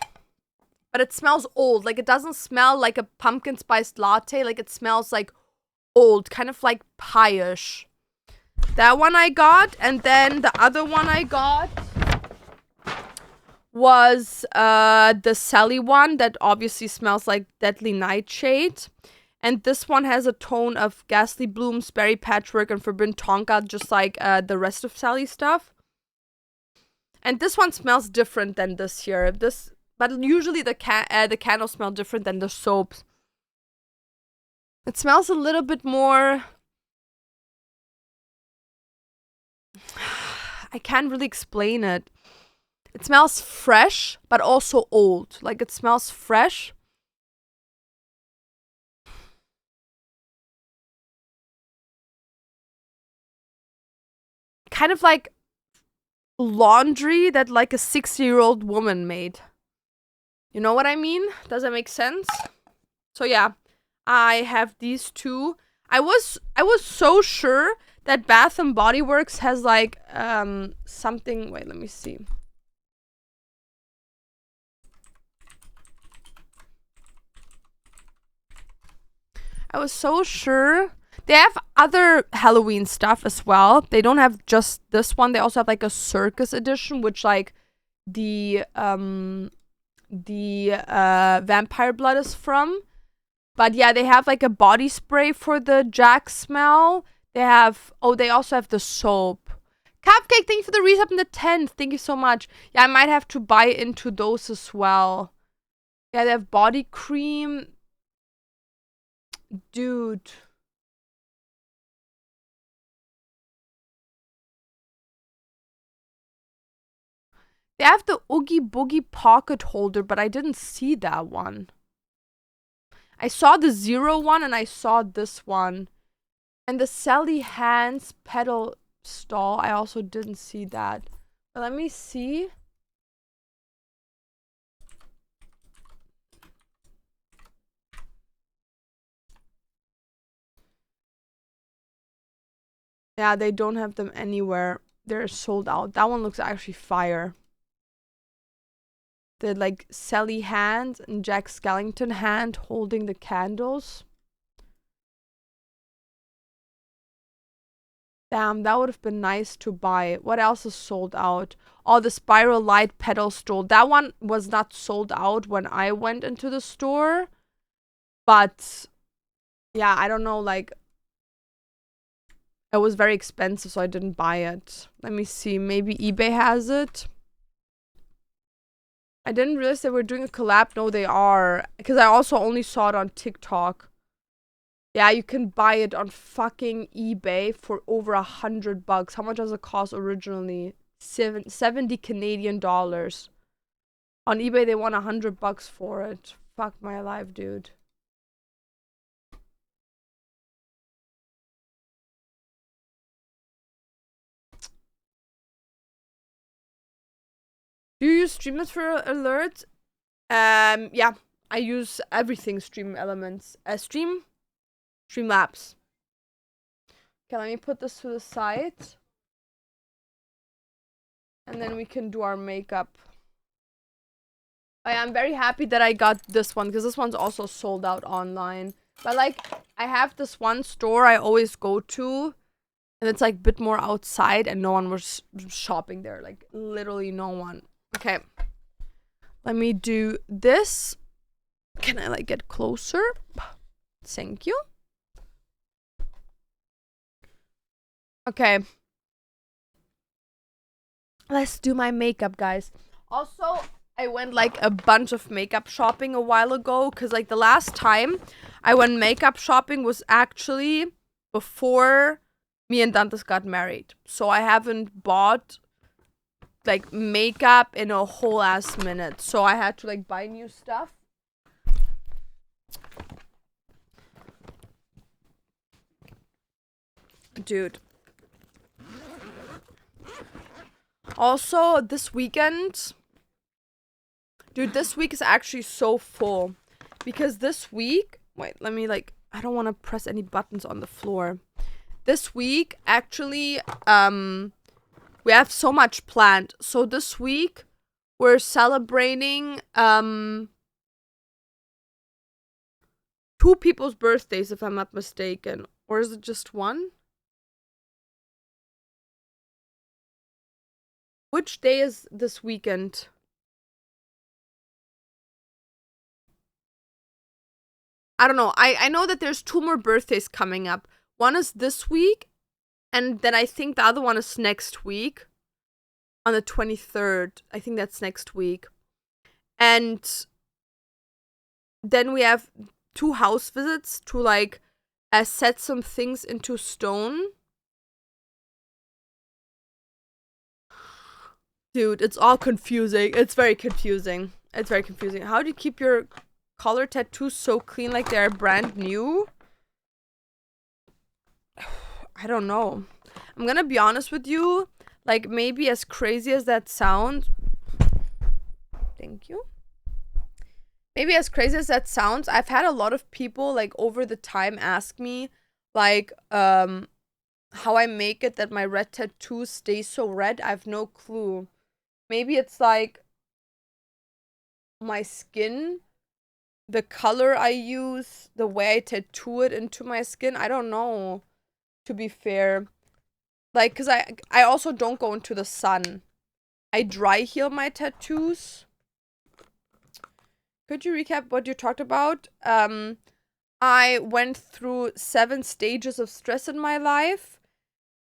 But it smells old. Like, it doesn't smell like a pumpkin spiced latte. Like, it smells, like, old. Kind of, like, pie-ish. That one I got. And then the other one I got was the Sally one that obviously smells like Deadly Nightshade. And this one has a tone of Ghastly Blooms, Barry Patchwork, and Forbidden Tonka, just like the rest of Sally stuff. And this one smells different than this here. But usually the candles smell different than the soaps. It smells a little bit more... I can't really explain it. It smells fresh, but also old. Like, it smells fresh. Kind of like laundry that like a 60-year-old woman made. You know what I mean? Does that make sense? So yeah, I have these 2. I was so sure that Bath and Body Works has like something. Wait, let me see. I was so sure. They have other Halloween stuff as well. They don't have just this one. They also have like a circus edition, which like the vampire blood is from. But yeah, they have like a body spray for the Jack smell. They also have the soap. Cupcake, thank you for the resub in the 10th. Thank you so much. Yeah, I might have to buy into those as well. Yeah, they have body cream. Dude. They have the Oogie Boogie pocket holder, but I didn't see that one. I saw the 0 one and I saw this one. And the Sally Hands pedal stall, I also didn't see that. But let me see. Yeah, they don't have them anywhere. They're sold out. That one looks actually fire. The like Sally hand and Jack Skellington hand holding the candles. Damn, that would have been nice to buy. What else is sold out? Oh, the Spiral Light pedal stool. That one was not sold out when I went into the store. But yeah, I don't know, like it was very expensive, so I didn't buy it. Let me see. Maybe eBay has it. I didn't realize they were doing a collab. No, they are. Because I also only saw it on TikTok. Yeah, you can buy it on fucking eBay for over $100. How much does it cost originally? 70 Canadian dollars. On eBay, they want $100 for it. Fuck my life, dude. Do you use Streamlabs for alerts? Yeah, I use everything Stream Elements. Streamlabs. Okay, let me put this to the side. And then we can do our makeup. I'm very happy that I got this one, because this one's also sold out online. But like, I have this one store I always go to, and it's like a bit more outside, and no one was shopping there. Like, literally no one. Okay. Let me do this. Can I like get closer? Thank you. Okay. Let's do my makeup, guys. Also, I went like a bunch of makeup shopping a while ago, because like the last time I went makeup shopping was actually before me and Dantes got married. So I haven't bought like makeup in a whole ass minute. So I had to like buy new stuff. Dude. Also, this weekend... Dude, this week is actually so full. Because this week... Wait, let me like... I don't want to press any buttons on the floor. This week, actually, we have so much planned. So this week, we're celebrating, 2 people's birthdays, if I'm not mistaken. Or is it just one? Which day is this weekend? I don't know. I know that there's 2 more birthdays coming up. One is this week, and then I think the other one is next week. On the 23rd. I think that's next week. And then we have 2 house visits to like set some things into stone. Dude, it's all confusing. It's very confusing. It's very confusing. How do you keep your color tattoos so clean like they're brand new? I don't know. I'm gonna be honest with you. Like, maybe as crazy as that sounds... Thank you. Maybe as crazy as that sounds, I've had a lot of people, like, over the time ask me, like, how I make it that my red tattoos stay so red. I have no clue. Maybe it's, like, my skin, the color I use, the way I tattoo it into my skin. I don't know, to be fair. Like, because I also don't go into the sun. I dry heal my tattoos. Could you recap what you talked about? I went through 7 stages of stress in my life.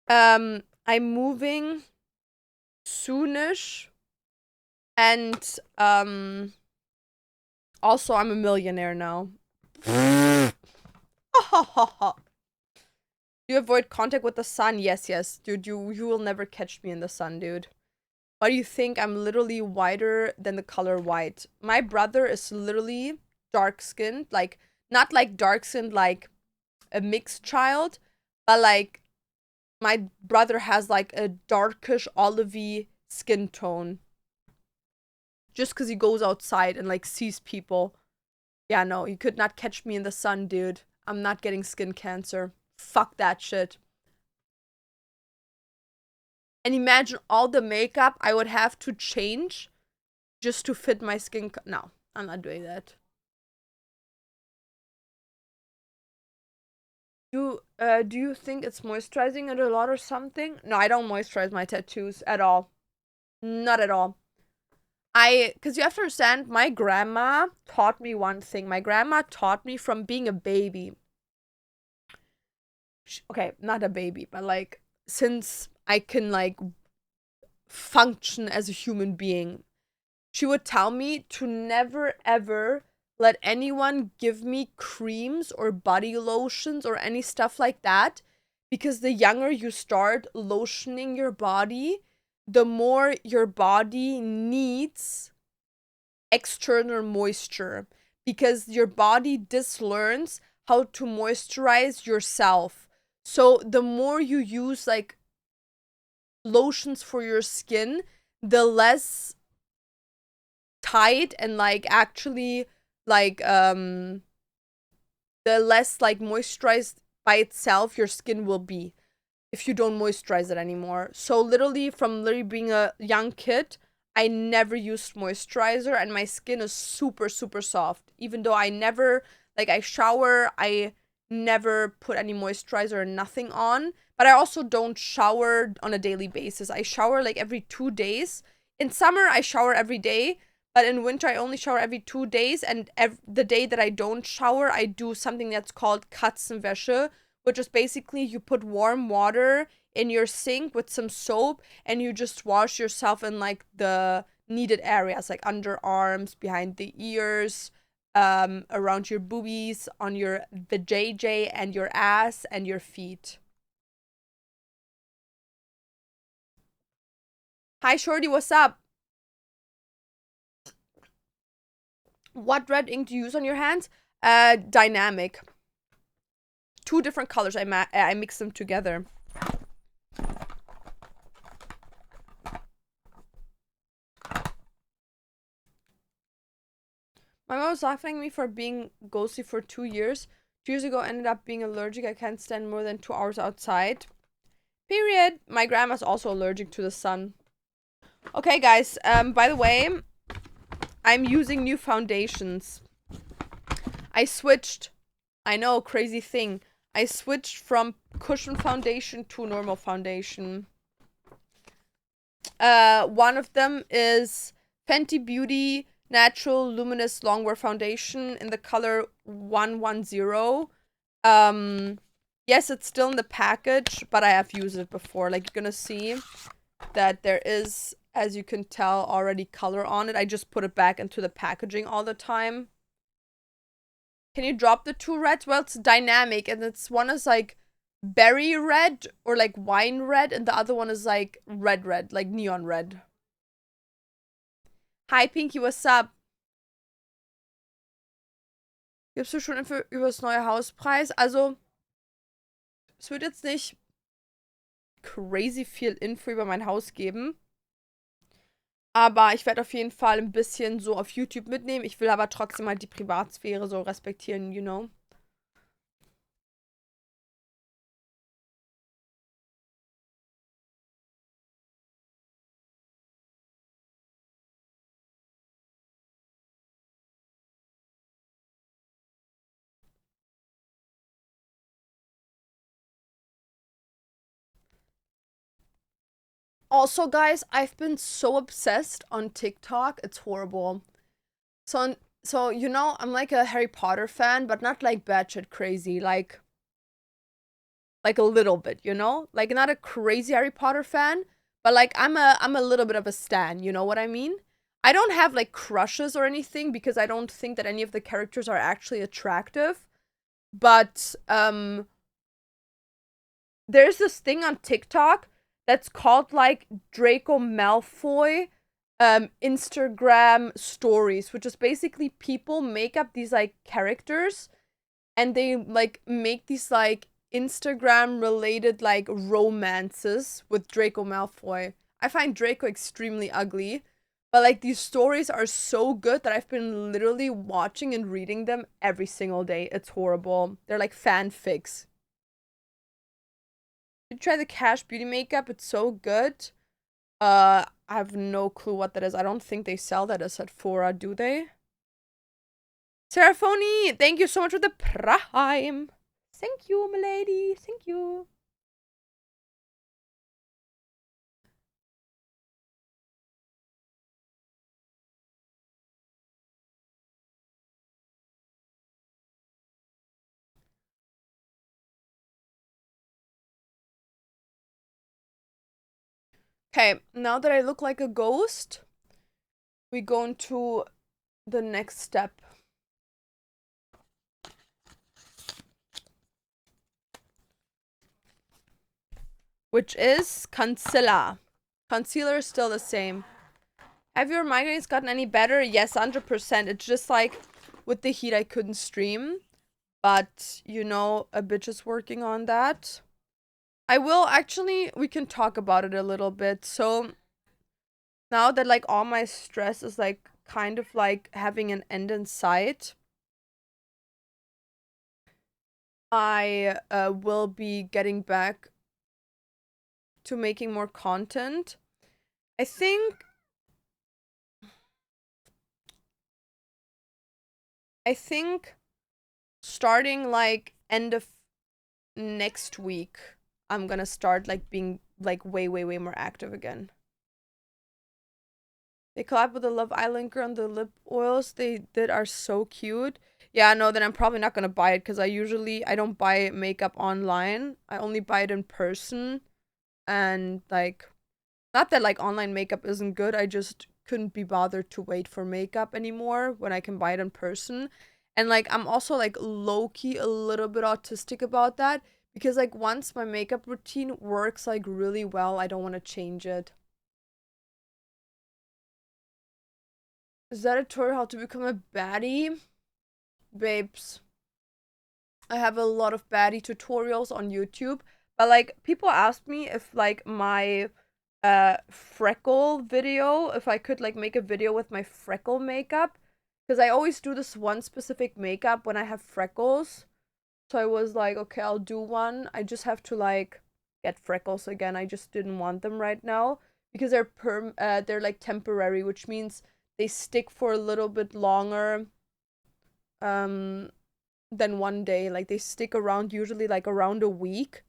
I'm moving soonish. And also I'm a millionaire now. You avoid contact with the sun? Yes, yes. Dude, you will never catch me in the sun, dude. Why do you think I'm literally whiter than the color white? My brother is literally dark-skinned. Like, not like dark-skinned like a mixed child, but like my brother has like a darkish olivey skin tone. Just because he goes outside and like sees people. Yeah, no, you could not catch me in the sun, dude. I'm not getting skin cancer. Fuck that shit. And imagine all the makeup I would have to change just to fit my skin. No, I'm not doing that. Do you think it's moisturizing it a lot or something? No, I don't moisturize my tattoos at all. Not at all. Because you have to understand, my grandma taught me one thing. My grandma taught me from being a baby. Okay, not a baby, but like, since I can like function as a human being, she would tell me to never ever let anyone give me creams or body lotions or any stuff like that, because the younger you start lotioning your body, the more your body needs external moisture, because your body dislearns how to moisturize yourself. So the more you use like lotions for your skin, the less tight and like actually like the less like moisturized by itself your skin will be if you don't moisturize it anymore. So literally from literally being a young kid, I never used moisturizer and my skin is super super soft. Even though I never like I shower, I never put any moisturizer or nothing on. But I also don't shower on a daily basis. I shower like every 2 days. In summer, I shower every day. But in winter, I only shower every 2 days. And the day that I don't shower, I do something that's called Katzenwäsche, which is basically you put warm water in your sink with some soap and you just wash yourself in like the needed areas, like underarms, behind the ears, around your boobies, on your the JJ and your ass and your feet. Hi Shorty, what's up? What red ink do you use on your hands? Dynamic. Two different colors. I mix them together. My mom was laughing at me for being ghosty for 2 years. 2 years ago, ended up being allergic. I can't stand more than 2 hours outside. Period. My grandma's also allergic to the sun. Okay, guys. By the way, I'm using new foundations. I switched. I know, crazy thing. I switched from cushion foundation to normal foundation. One of them is Fenty Beauty Natural Luminous Longwear Foundation in the color 110. Yes, it's still in the package, but I have used it before. Like, you're gonna see that there is, as you can tell, already color on it. I just put it back into the packaging all the time. Can you drop the two reds? Well, it's dynamic, and it's one is like berry red or like wine red, and the other one is like red, like neon red. Hi Pinky, what's up? Gibst du schon Info über das neue Hauspreis? Also, es wird jetzt nicht crazy viel Info über mein Haus geben. Aber ich werde auf jeden Fall ein bisschen so auf YouTube mitnehmen. Ich will aber trotzdem halt die Privatsphäre so respektieren, you know? Also, guys, I've been so obsessed on TikTok. It's horrible. So you know, I'm like a Harry Potter fan, but not like batshit crazy. Like a little bit, you know? Like not a crazy Harry Potter fan, But like I'm a little bit of a stan, you know what I mean? I don't have like crushes or anything because I don't think that any of the characters are actually attractive. But there's this thing on TikTok that's called like Draco Malfoy Instagram stories, which is basically people make up these like characters and they like make these like Instagram related like romances with Draco Malfoy. I find Draco extremely ugly, but like these stories are so good that I've been literally watching and reading them every single day. It's horrible. They're like fanfics. You try the Cash Beauty makeup, it's so good. I have no clue what that is. I don't think they sell that as Sephora, do they? Seraphony, thank you so much for the prime. Thank you, milady. Thank you. Okay, now that I look like a ghost, we go into the next step. Which is concealer. Concealer is still the same. Have your migraines gotten any better? Yes, 100%. It's just like with the heat I couldn't stream. But, you know, a bitch is working on that. I will actually, we can talk about it a little bit. So, now that like all my stress is like kind of like having an end in sight, I will be getting back to making more content. I think starting like end of next week, I'm gonna start like being like way more active again. They collab with the Love Island girl and the lip oils they did are so cute. Yeah, no, then I'm probably not gonna buy it because I don't buy makeup online. I only buy it in person. And like, not that like online makeup isn't good, I just couldn't be bothered to wait for makeup anymore when I can buy it in person. And like I'm also like low-key a little bit autistic about that because like once my makeup routine works like really well, I don't want to change it. Is that a tutorial how to become a baddie? Babes, I have a lot of baddie tutorials on YouTube, but like people ask me if like my freckle video, if I could like make a video with my freckle makeup, because I always do this one specific makeup when I have freckles. So I was like, okay, I'll do one. I just have to like get freckles again. I just didn't want them right now because they're like temporary, which means they stick for a little bit longer um than one day. Like they stick around usually like around a week.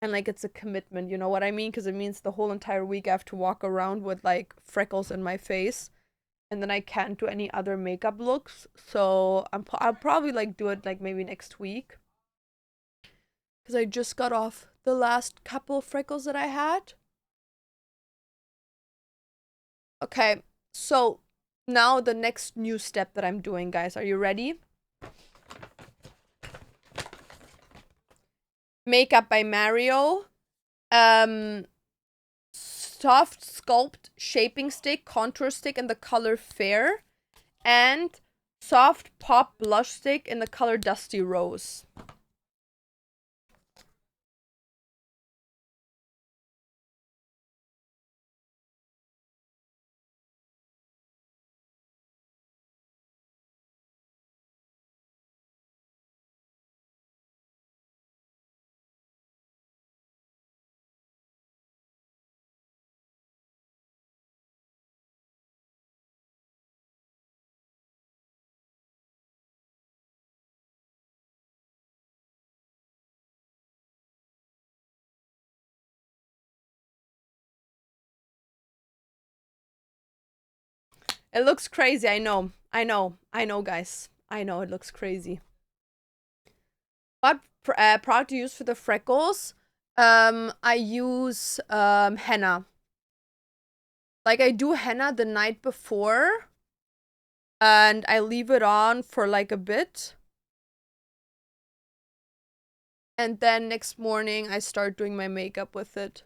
And like it's a commitment, you know what I mean? Because it means the whole entire week I have to walk around with like freckles in my face, and then I can't do any other makeup looks. So I'll probably like do it like maybe next week, because I just got off the last couple of freckles that I had. Okay, so now the next new step that I'm doing, guys. Are you ready? Makeup by Mario. Um, Soft Sculpt Shaping Stick, Contour Stick in the color Fair, and Soft Pop Blush Stick in the color Dusty Rose. It looks crazy, I know. I know, guys. I know it looks crazy. What product to use for the freckles? I use henna. like I do henna the night before and I leave it on for like a bit. And then next morning I start doing my makeup with it.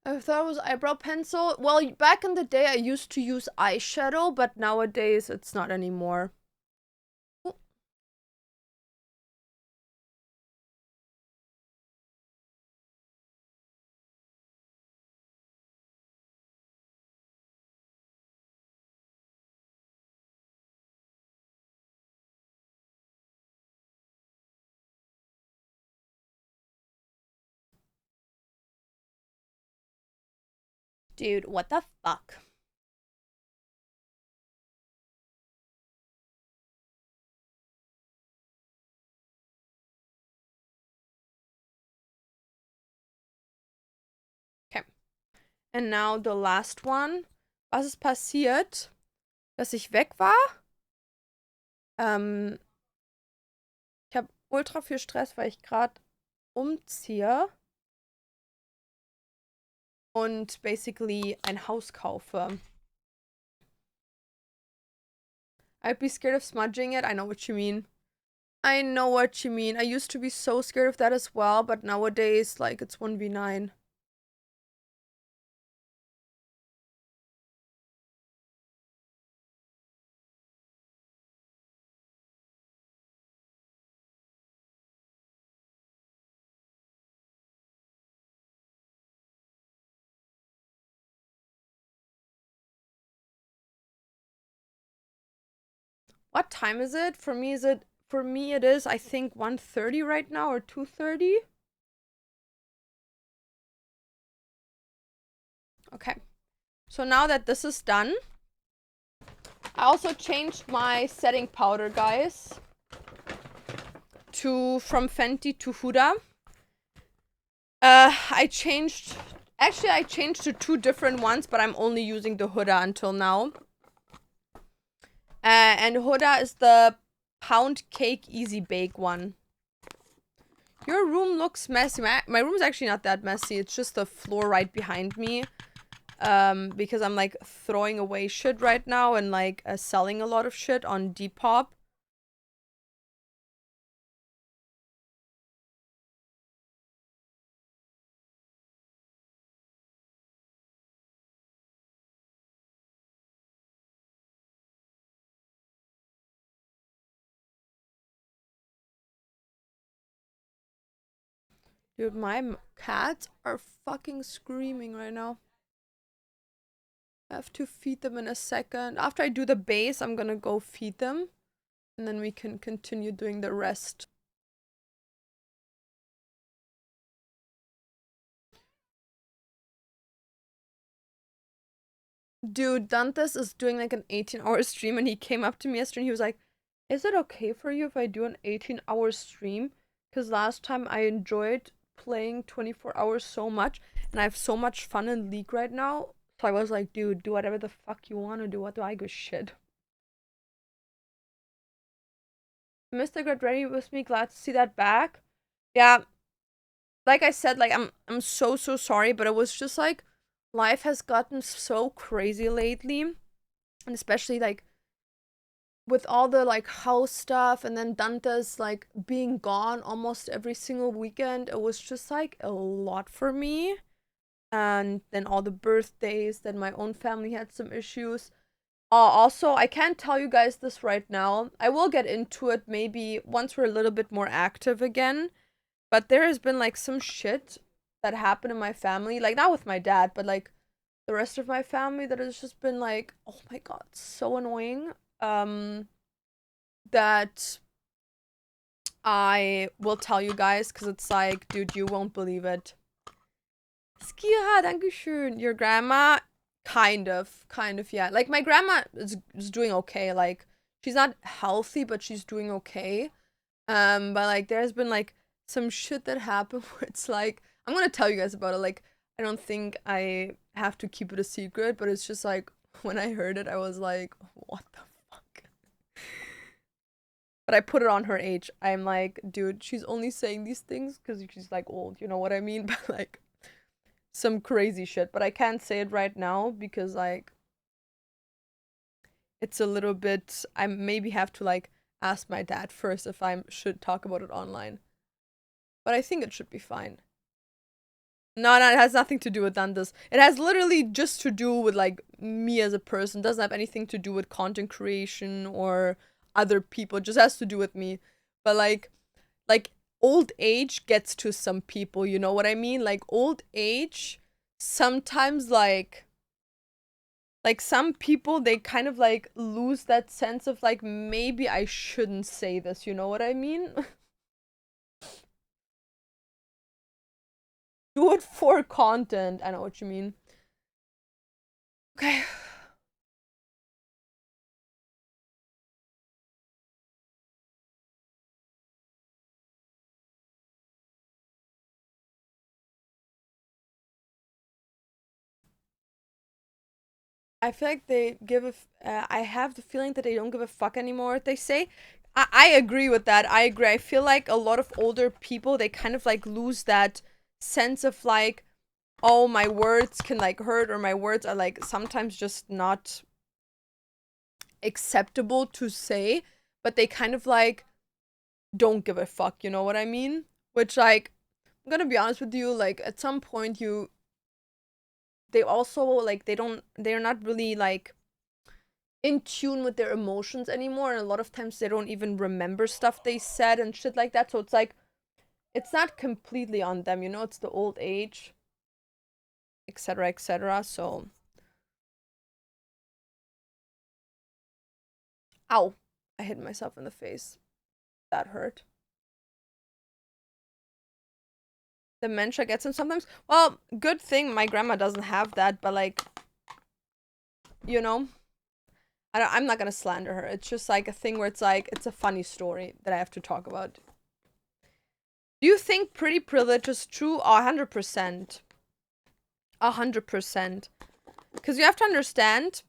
I thought it was eyebrow pencil. Well, back in the day I used to use eyeshadow, but nowadays it's not anymore. Ooh. Dude, what the fuck? Okay. And now the last one. Was ist passiert, dass ich weg war? Ich habe ultra viel Stress, weil ich gerade umziehe und basically ein Haus kaufe. I'd be scared of smudging it. I know what you mean. I know what you mean. I used to be so scared of that as well, but nowadays, like, it's 1v9. What time is it? For me it is I think 1:30 right now or 2:30. Okay. So now that this is done, I also changed my setting powder, guys. From Fenty to Huda. I changed to two different ones, but I'm only using the Huda until now. And Huda is the Pound Cake Easy Bake one. Your room looks messy. My room's actually not that messy. It's just the floor right behind me. Because I'm like throwing away shit right now and like selling a lot of shit on Depop. Dude, my cats are fucking screaming right now. I have to feed them in a second. After I do the base, I'm gonna go feed them. And then we can continue doing the rest. Dude, Dantes is doing like an 18-hour stream and he came up to me yesterday and he was like, is it okay for you if I do an 18-hour stream? Because last time I enjoyed playing 24 hours so much and I have so much fun in League right now. So I was like, dude, do whatever the fuck you want to do. What do I give a shit? Mr. Get Ready With Me, glad to see that back. Yeah, like I said, like I'm so sorry, but it was just like life has gotten so crazy lately. And especially like with all the like house stuff and then Dante's like being gone almost every single weekend, it was just like a lot for me. And then all the birthdays, then my own family had some issues. Also, I can't tell you guys this right now. I will get into it maybe once we're a little bit more active again. But there has been like some shit that happened in my family, like not with my dad, but like the rest of my family that has just been like, oh my god, so annoying. That I will tell you guys because it's like, dude, you won't believe it. Skira, dankeschön. Your grandma, kind of, yeah. Like my grandma is doing okay. Like she's not healthy, but she's doing okay. But like there's been like some shit that happened where it's like I'm gonna tell you guys about it. Like I don't think I have to keep it a secret, but it's just like when I heard it, I was like, what the fuck? But I put it on her age. I'm like, dude, she's only saying these things because she's like old, you know what I mean? But like some crazy shit. But I can't say it right now because like it's a little bit, I maybe have to like ask my dad first if I should talk about it online. But I think it should be fine. No, it has nothing to do with Dandas. It has literally just to do with like me as a person. It doesn't have anything to do with content creation or other people. It just has to do with me. But like old age gets to some people, you know what I mean? Like old age sometimes like some people they kind of like lose that sense of like maybe I shouldn't say this, you know what I mean? Do it for content. I know what you mean. Okay. I feel like they give I have the feeling that they don't give a fuck anymore. They say, I agree with that. I agree. I feel like a lot of older people they kind of like lose that sense of like, oh, my words can like hurt, or my words are like sometimes just not acceptable to say, but they kind of like don't give a fuck. You know what I mean? Which like, I'm gonna be honest with you. Like at some point they also like they're not really like in tune with their emotions anymore, and a lot of times they don't even remember stuff they said and shit like that. So it's like it's not completely on them, you know, it's the old age, etc., etc. So ow, I hit myself in the face. That hurt. Dementia gets him sometimes. Well, good thing my grandma doesn't have that, but like, you know, I'm not gonna slander her. It's just like a thing where it's like it's a funny story that I have to talk about. Do you think pretty privilege is true? 100%. 100%. Because you have to understand.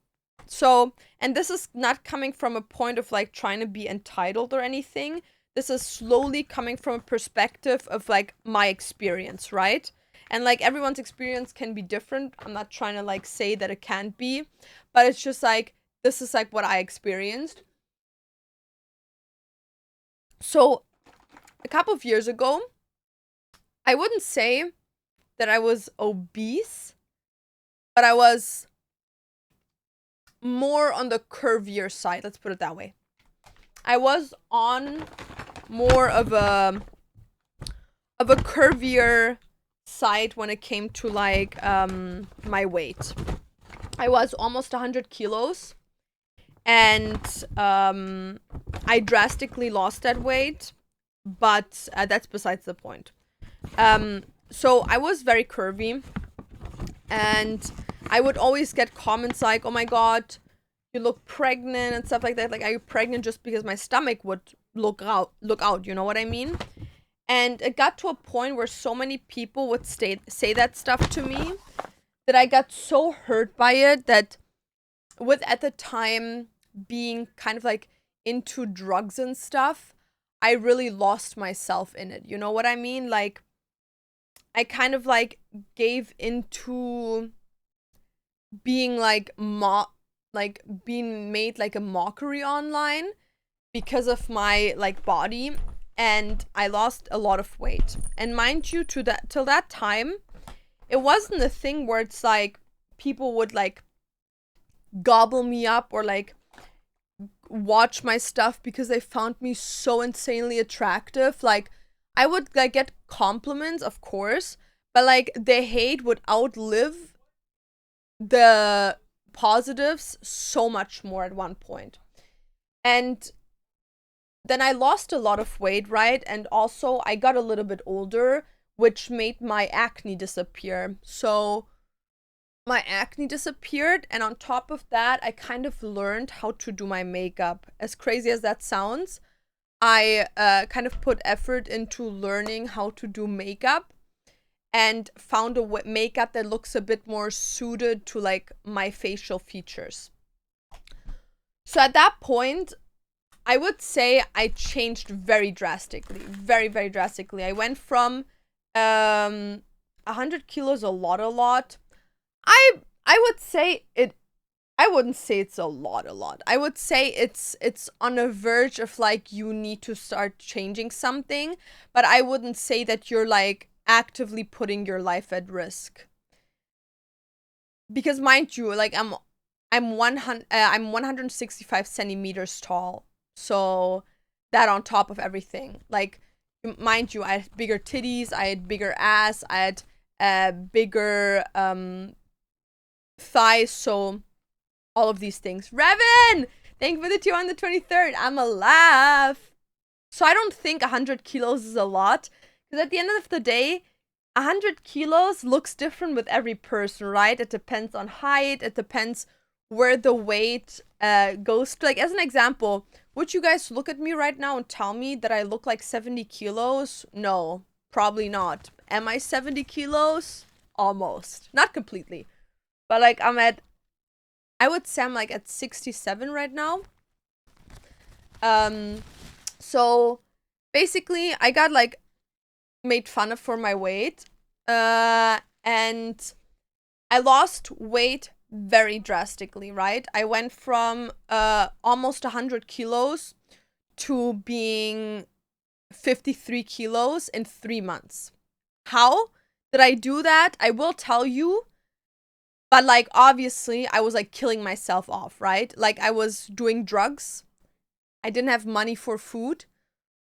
So, and this is not coming from a point of like trying to be entitled or anything. This is slowly coming from a perspective of like my experience, right? And like everyone's experience can be different. I'm not trying to like say that it can't be, but it's just like this is like what I experienced. So, a couple of years ago, I wouldn't say that I was obese, but I was more on the curvier side. Let's put it that way. I was on more of a curvier side when it came to like my weight. I was almost 100 kilos, and I drastically lost that weight, but that's besides the point. So I was very curvy, and I would always get comments like, "Oh my god, you look pregnant," and stuff like that. Like, are you pregnant just because my stomach would look out? You know what I mean? And it got to a point where so many people would say that stuff to me that I got so hurt by it that, with at the time being kind of like into drugs and stuff, I really lost myself in it. You know what I mean? Like, I kind of like gave into being like being made like a mockery online because of my like body, and I lost a lot of weight. And mind you, to that till that time, it wasn't a thing where it's like people would like gobble me up or like watch my stuff because they found me so insanely attractive. Like, I would like get compliments, of course, but like the hate would outlive the positives so much more at one point. And then I lost a lot of weight, right? And also I got a little bit older, which made my acne disappear. So my acne disappeared, and on top of that, I kind of learned how to do my makeup. As crazy as that sounds, I kind of put effort into learning how to do makeup and found a makeup that looks a bit more suited to like my facial features. So at that point, I would say I changed very drastically, very, very drastically. I went from 100 kilos a lot. I would say it. I wouldn't say it's a lot. I would say it's on a verge of like you need to start changing something, but I wouldn't say that you're like actively putting your life at risk. Because mind you, like I'm 165 centimeters tall. So that on top of everything. Like mind you, I had bigger titties, I had bigger ass, I had bigger thighs, so all of these things. Revan! Thank you for the 2 on the 23rd. I'm alive. So I don't think 100 kilos is a lot. Because at the end of the day, 100 kilos looks different with every person, right? It depends on height. It depends where the weight goes to. Like, as an example, would you guys look at me right now and tell me that I look like 70 kilos? No, probably not. Am I 70 kilos? Almost. Not completely. But, like, I would say I'm, like, at 67 right now. So, basically, I got, like, made fun of for my weight. And I lost weight very drastically, right? I went from almost 100 kilos to being 53 kilos in 3 months. How did I do that? I will tell you. But, like, obviously, I was, like, killing myself off, right? Like, I was doing drugs. I didn't have money for food.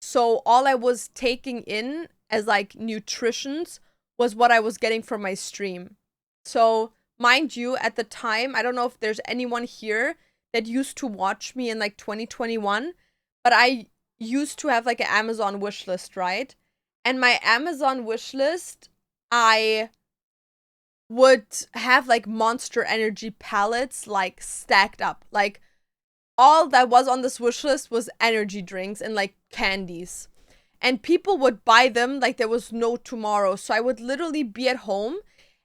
So, all I was taking in as, like, nutritions was what I was getting from my stream. So, mind you, at the time, I don't know if there's anyone here that used to watch me in, like, 2021. But I used to have, like, an Amazon wish list, right? And my Amazon wish list, I would have like Monster Energy pallets like stacked up. Like all that was on this wish list was energy drinks and like candies. And people would buy them like there was no tomorrow. So I would literally be at home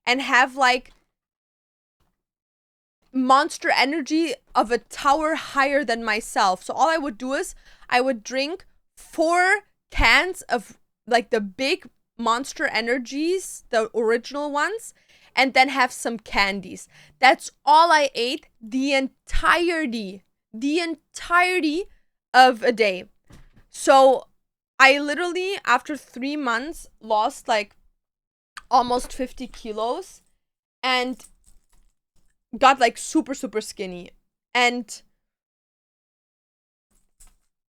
and have like Monster Energy of a tower higher than myself. So all I would do is I would drink 4 cans of like the big Monster Energies, the original ones, and then have some candies. That's all I ate the entirety of a day. So I literally, after 3 months, lost like almost 50 kilos and got like super skinny. And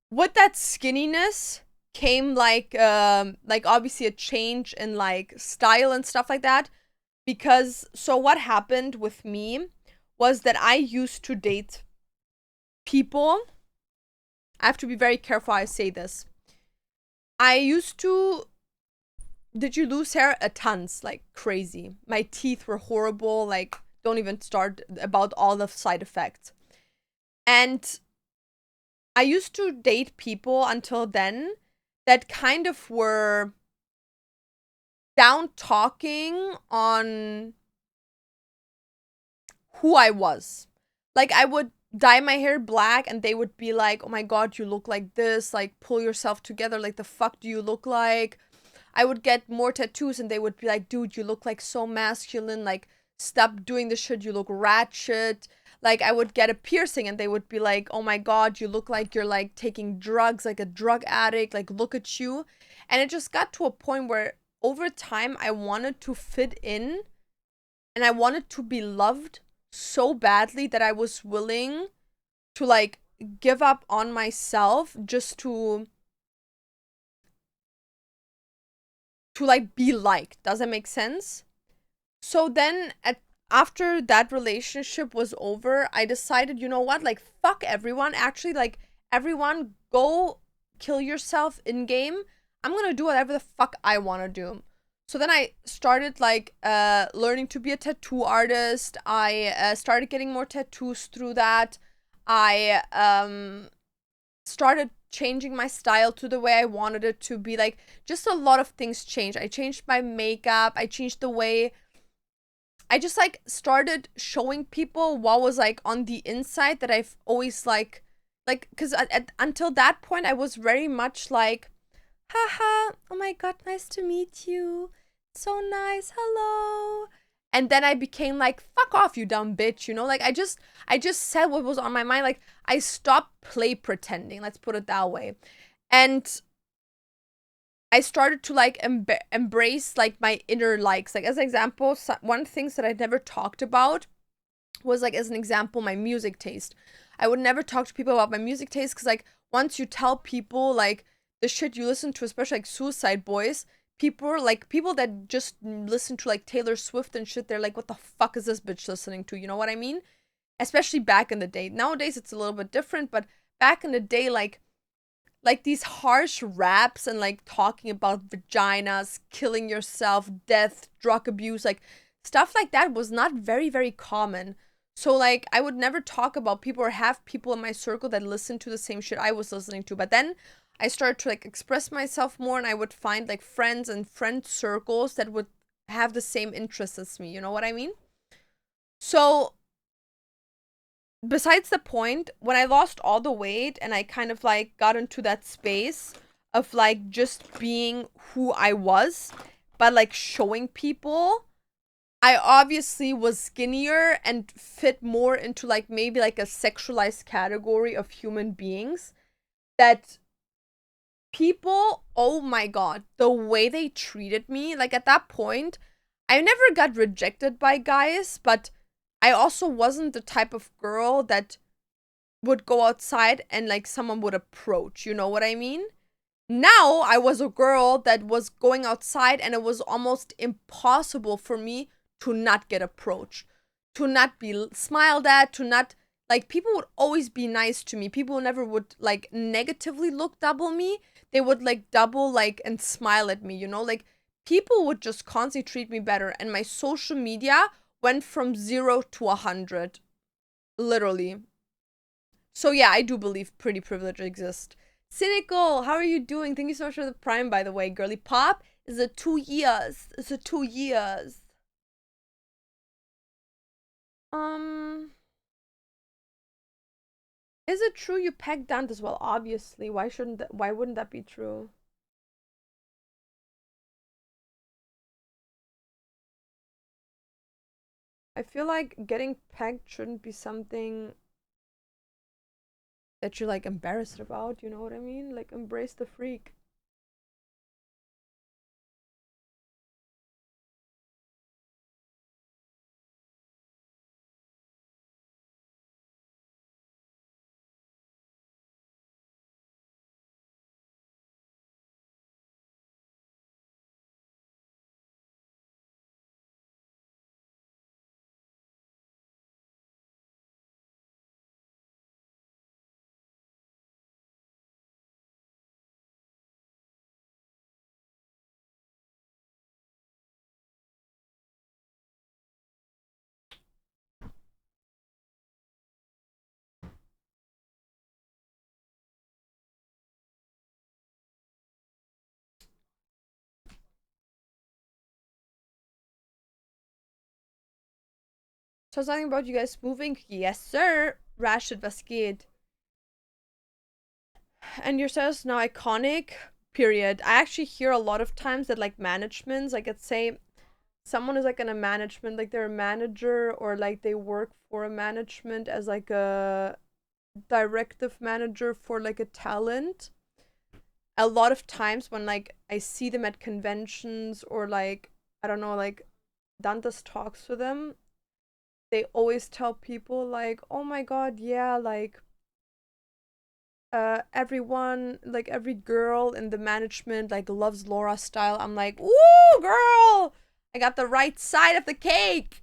with that skinniness came like obviously a change in like style and stuff like that. Because, so what happened with me was that I used to date people. I have to be very careful how I say this. I used to, did you lose hair? A tons, like crazy. My teeth were horrible, like don't even start about all the side effects. And I used to date people until then that kind of were down talking on who I was. Like, I would dye my hair black and they would be like, oh my god, you look like this, like pull yourself together, like the fuck do you look like? I would get more tattoos and they would be like, dude, you look like so masculine, like stop doing this shit, you look ratchet. Like, I would get a piercing and they would be like, oh my god, you look like you're like taking drugs, like a drug addict, like look at you. And it just got to a point where over time I wanted to fit in and I wanted to be loved so badly that I was willing to like give up on myself just to like be liked. Does that make sense? So then after that relationship was over, I decided, you know what? Like fuck everyone. Actually, like everyone go kill yourself in game. I'm going to do whatever the fuck I want to do. So then I started like learning to be a tattoo artist. I started getting more tattoos through that. I started changing my style to the way I wanted it to be. Like, just a lot of things changed. I changed my makeup. I changed the way I just like started showing people what was like on the inside that I've always like because until that point I was very much like, haha, oh my god, nice to meet you, so nice, hello. And then I became like, fuck off, you dumb bitch, you know, like I just said what was on my mind. Like, I stopped play pretending, let's put it that way. And I started to like embrace like my inner likes. Like, as an example, one things that I'd never talked about was, like, as an example, my music taste. I would never talk to people about my music taste because, like, once you tell people like the shit you listen to, especially like Suicide Boys, people that just listen to like Taylor Swift and shit, they're like, what the fuck is this bitch listening to? You know what I mean? Especially back in the day. Nowadays it's a little bit different, but back in the day, like these harsh raps and like talking about vaginas, killing yourself, death, drug abuse, like stuff like that was not very, very common. So like I would never talk about people or have people in my circle that listen to the same shit I was listening to. But then I started to like express myself more, and I would find like friends and friend circles that would have the same interests as me. You know what I mean? So besides the point, when I lost all the weight and I kind of like got into that space of like just being who I was, but like showing people, I obviously was skinnier and fit more into like maybe like a sexualized category of human beings that people, oh my god, the way they treated me, like at that point, I never got rejected by guys, but I also wasn't the type of girl that would go outside and like someone would approach, you know what I mean? Now I was a girl that was going outside and it was almost impossible for me to not get approached, to not be smiled at, to not like people would always be nice to me. People never would like negatively look double me. They would like double like and smile at me, you know? Like people would just constantly treat me better, and my social media went from 0 to 100 literally. So yeah, I do believe pretty privilege exists. Cynical, how are you doing? Thank you so much for the prime, by the way. Girly Pop is a 2 years. It's a 2 years. Um, is it true you pegged Dantes? Well, obviously. Why wouldn't that be true? I feel like getting pegged shouldn't be something that you're like embarrassed about, you know what I mean? Like, embrace the freak. So something about you guys moving? Yes, sir. Rashid, was geht? And your style is now iconic, period. I actually hear a lot of times that like managements, like let's say someone is like in a management, like they're a manager or like they work for a management as like a directive manager for like a talent. A lot of times when like I see them at conventions or like I don't know, like Dantas talks to them, they always tell people like, oh my god, yeah, like everyone, like every girl in the management like loves Laura's style. I'm like, ooh, girl, I got the right side of the cake.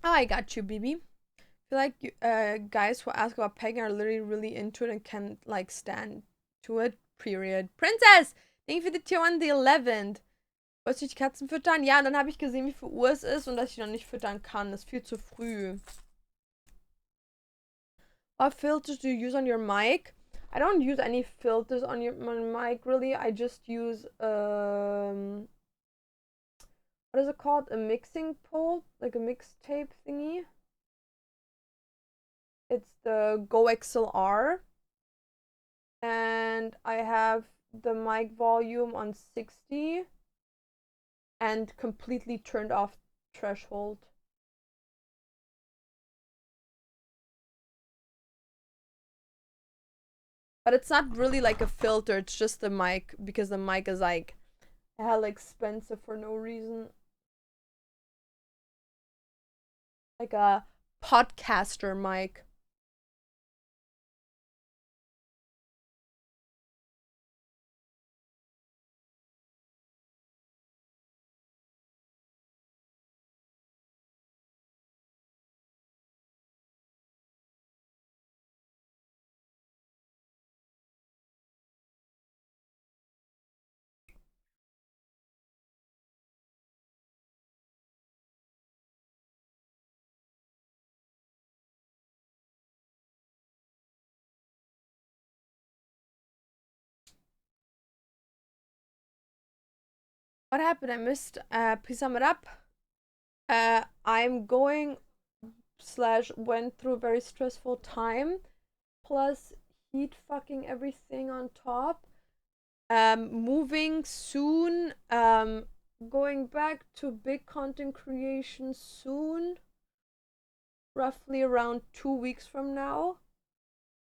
Oh, I got you, BB. I feel like guys who ask about pegging are literally really into it and can like stand To it, period. Princess! Thank you for the tier 1, the 11th. Wolltest du die Katzen füttern? Ja, und dann habe ich gesehen, wie viel Uhr es ist und dass ich noch nicht füttern kann. Das ist viel zu früh. What filters do you use on your mic? I don't use any filters on my mic, really. I just use, what is it called? A mixing pole? Like a mixtape thingy? It's the Go XLR. And I have the mic volume on 60 and completely turned off threshold. But it's not really like a filter, it's just the mic, because the mic is like hella expensive for no reason. Like a podcaster mic. What happened? I missed. Please sum it up. I'm going / went through a very stressful time, plus heat fucking everything on top. Moving soon. Going back to big content creation soon. Roughly around 2 weeks from now.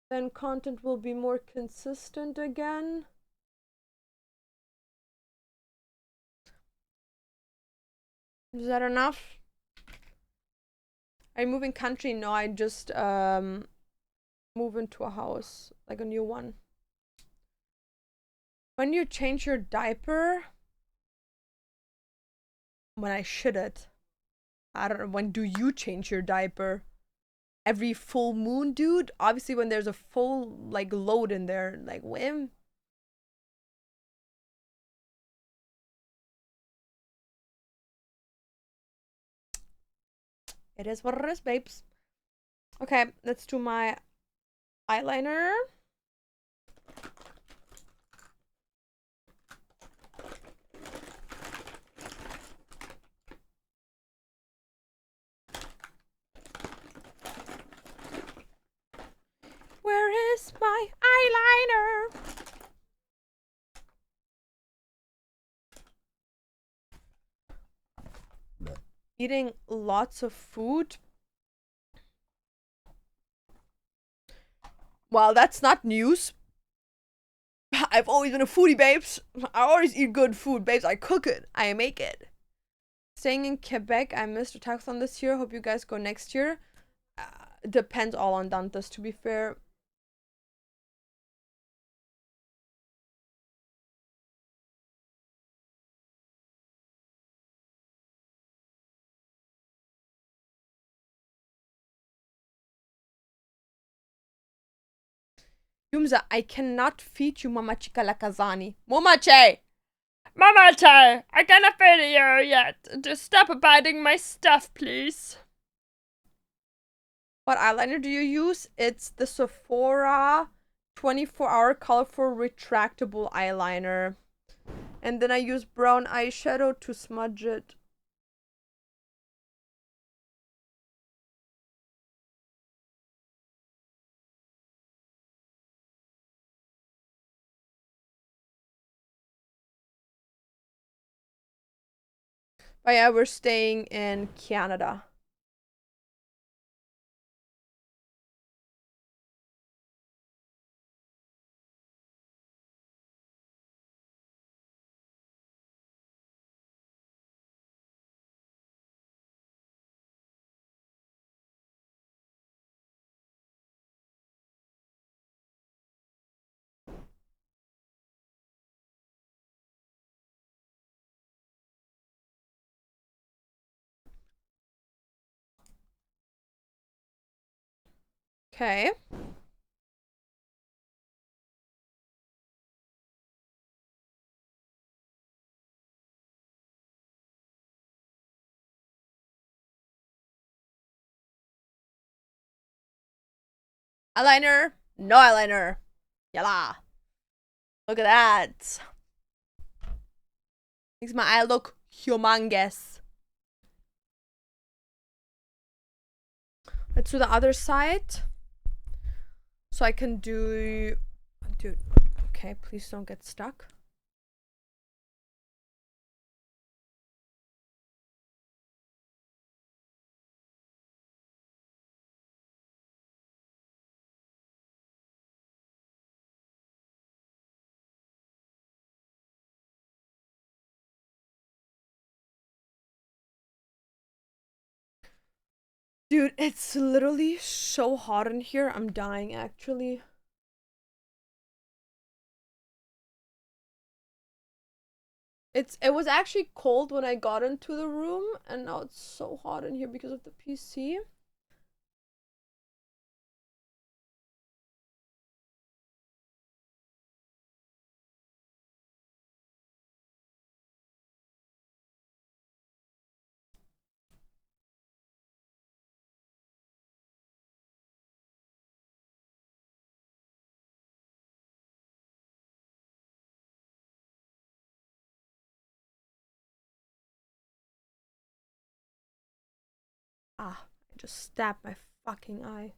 Then content will be more consistent again. Is that enough? Are you moving country? No, I just move into a house, like a new one. When you change your diaper? When I shit it. I don't know. When do you change your diaper? Every full moon, dude? Obviously when there's a full, like, load in there. Like, when? It is what it is, babes. Okay, let's do my eyeliner. Where is my eyeliner? Eating lots of food. Well, that's not news. I've always been a foodie, babes. I always eat good food, babes. I cook it. I make it. Staying in Quebec, I missed a taxathon this year. Hope you guys go next year. Depends all on Dantas, to be fair. Yumza, I cannot feed you Mama Chica Lakazani. Momache! Momache! I cannot feed you yet. Just stop biting my stuff, please. What eyeliner do you use? It's the Sephora 24-hour colorful retractable eyeliner. And then I use brown eyeshadow to smudge it. But yeah, we're staying in Canada. Okay. Eyeliner, no eyeliner. Yalla. Look at that. Makes my eye look humongous. Let's do the other side. So I can do... Dude, okay, please don't get stuck. Dude, it's literally so hot in here. I'm dying, actually. It was actually cold when I got into the room, and now it's so hot in here because of the PC. Ah, I just stabbed my fucking eye.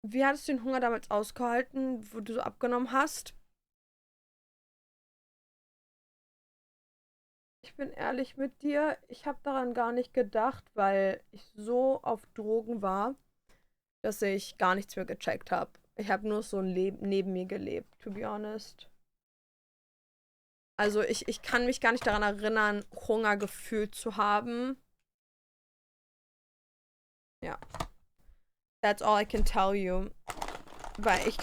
Wie hattest du den Hunger damals ausgehalten, wo du so abgenommen hast? Ich bin ehrlich mit dir, ich habe daran gar nicht gedacht, weil ich so auf Drogen war, dass ich gar nichts mehr gecheckt habe. Ich habe nur so ein Leben neben mir gelebt, to be honest. Also ich kann mich gar nicht daran erinnern, Hunger gefühlt zu haben. Ja. That's all I can tell you. Weil ich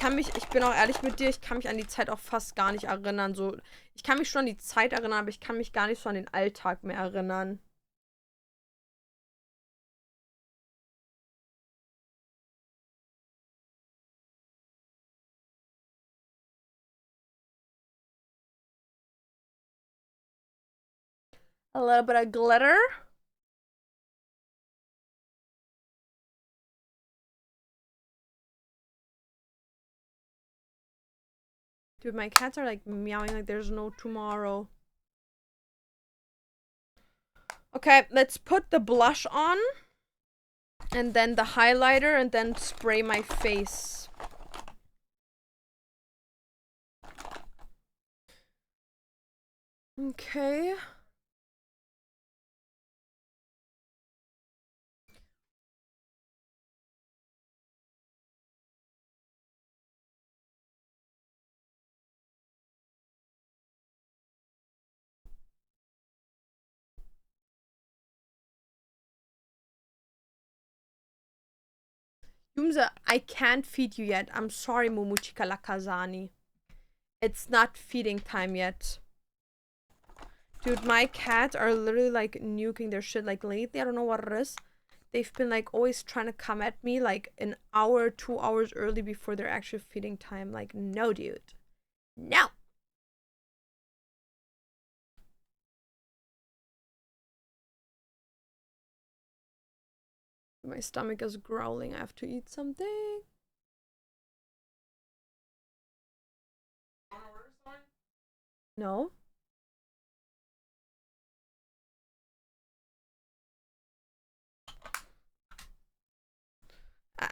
bin auch ehrlich mit dir, ich kann mich an die Zeit auch fast gar nicht erinnern. So, ich kann mich schon an die Zeit erinnern, aber ich kann mich gar nicht so an den Alltag mehr erinnern. A little bit of glitter. Dude, my cats are like meowing like there's no tomorrow. Okay, let's put the blush on. And then the highlighter, and then spray my face. Okay. Yumza, I can't feed you yet. I'm sorry, Mumuchika Lakazani. It's not feeding time yet. Dude, my cats are literally like nuking their shit. Like lately, I don't know what it is. They've been like always trying to come at me like an hour, 2 hours early before their actual feeding time. Like, no, dude. No. My stomach is growling. I have to eat something. No.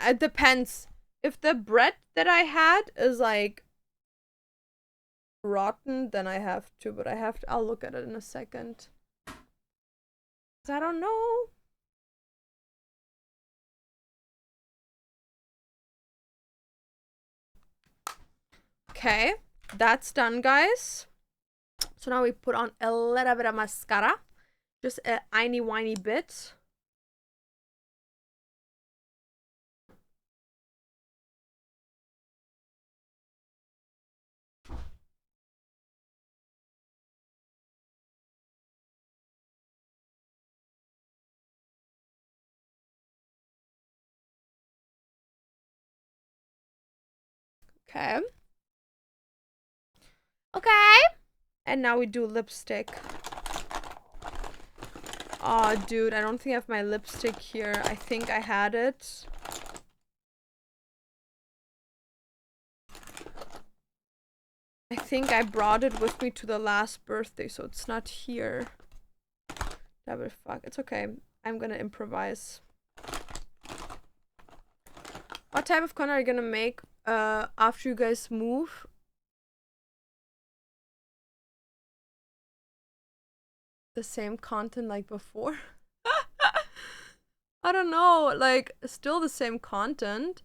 It depends. If the bread that I had is like rotten, then I have to, but I'll look at it in a second. I don't know. Okay, that's done, guys. So now we put on a little bit of mascara. Just a tiny whiny bit. Okay. Okay. And now we do lipstick. Oh, dude, I don't think I have my lipstick here. I think I had it. I think I brought it with me to the last birthday, so it's not here. Double fuck. It's okay. I'm gonna improvise. What type of content are you gonna make after you guys move? The same content like before? I don't know, like still the same content.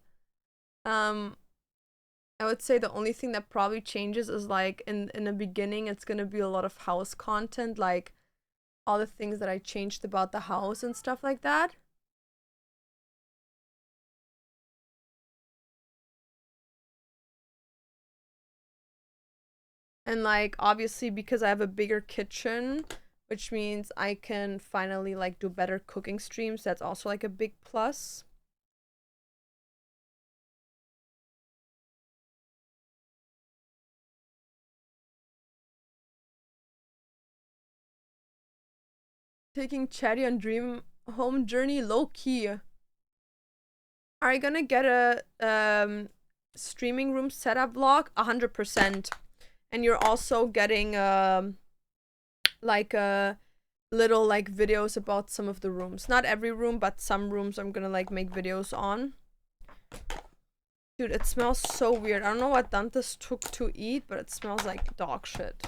I would say the only thing that probably changes is like in the beginning it's gonna be a lot of house content, like all the things that I changed about the house and stuff like that. And like obviously because I have a bigger kitchen, which means I can finally like do better cooking streams, that's also like a big plus. Taking Chatty on Dream Home Journey low key. Are you gonna get a streaming room setup vlog? 100%. And you're also getting like little like videos about some of the rooms. Not every room, but some rooms I'm gonna like make videos on. Dude, it smells so weird. I don't know what Dantes took to eat, but it smells like dog shit.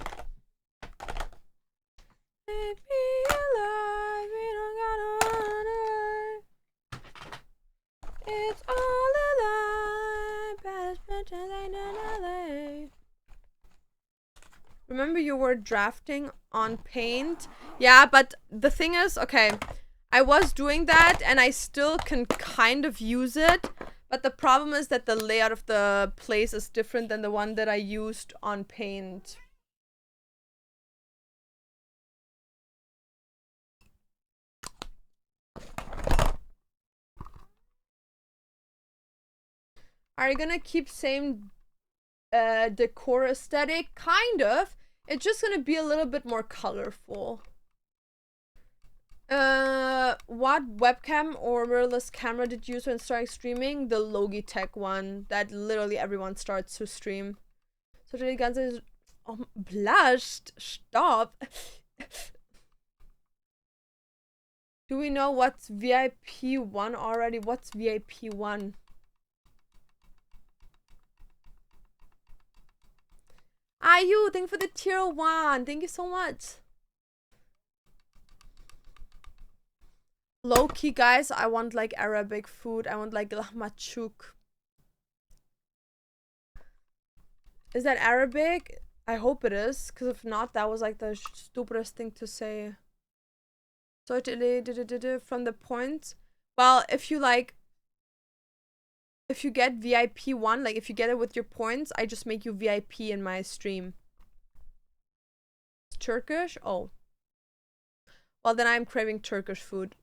Make me alive, we don't gotta run away. It's all a lie, best bitches ain't in LA. Remember you were drafting on Paint? Yeah, but the thing is, okay, I was doing that and I still can kind of use it, but the problem is that the layout of the place is different than the one that I used on Paint. Are you gonna keep same decor aesthetic? Kind of. It's just gonna be a little bit more colorful. What webcam or mirrorless camera did you use when starting streaming? The Logitech one that literally everyone starts to stream. So die ganze blushed. Stop. Do we know what's VIP 1 already? What's VIP 1? Ayu, thank you for the tier 1. Thank you so much. Low-key, guys, I want like Arabic food. I want like lahmacun. Is that Arabic? I hope it is, because if not, that was like the stupidest thing to say. So from the points. Well, if you like, if you get VIP 1, like if you get it with your points, I just make you VIP in my stream. Turkish? Oh. Well, then I'm craving Turkish food.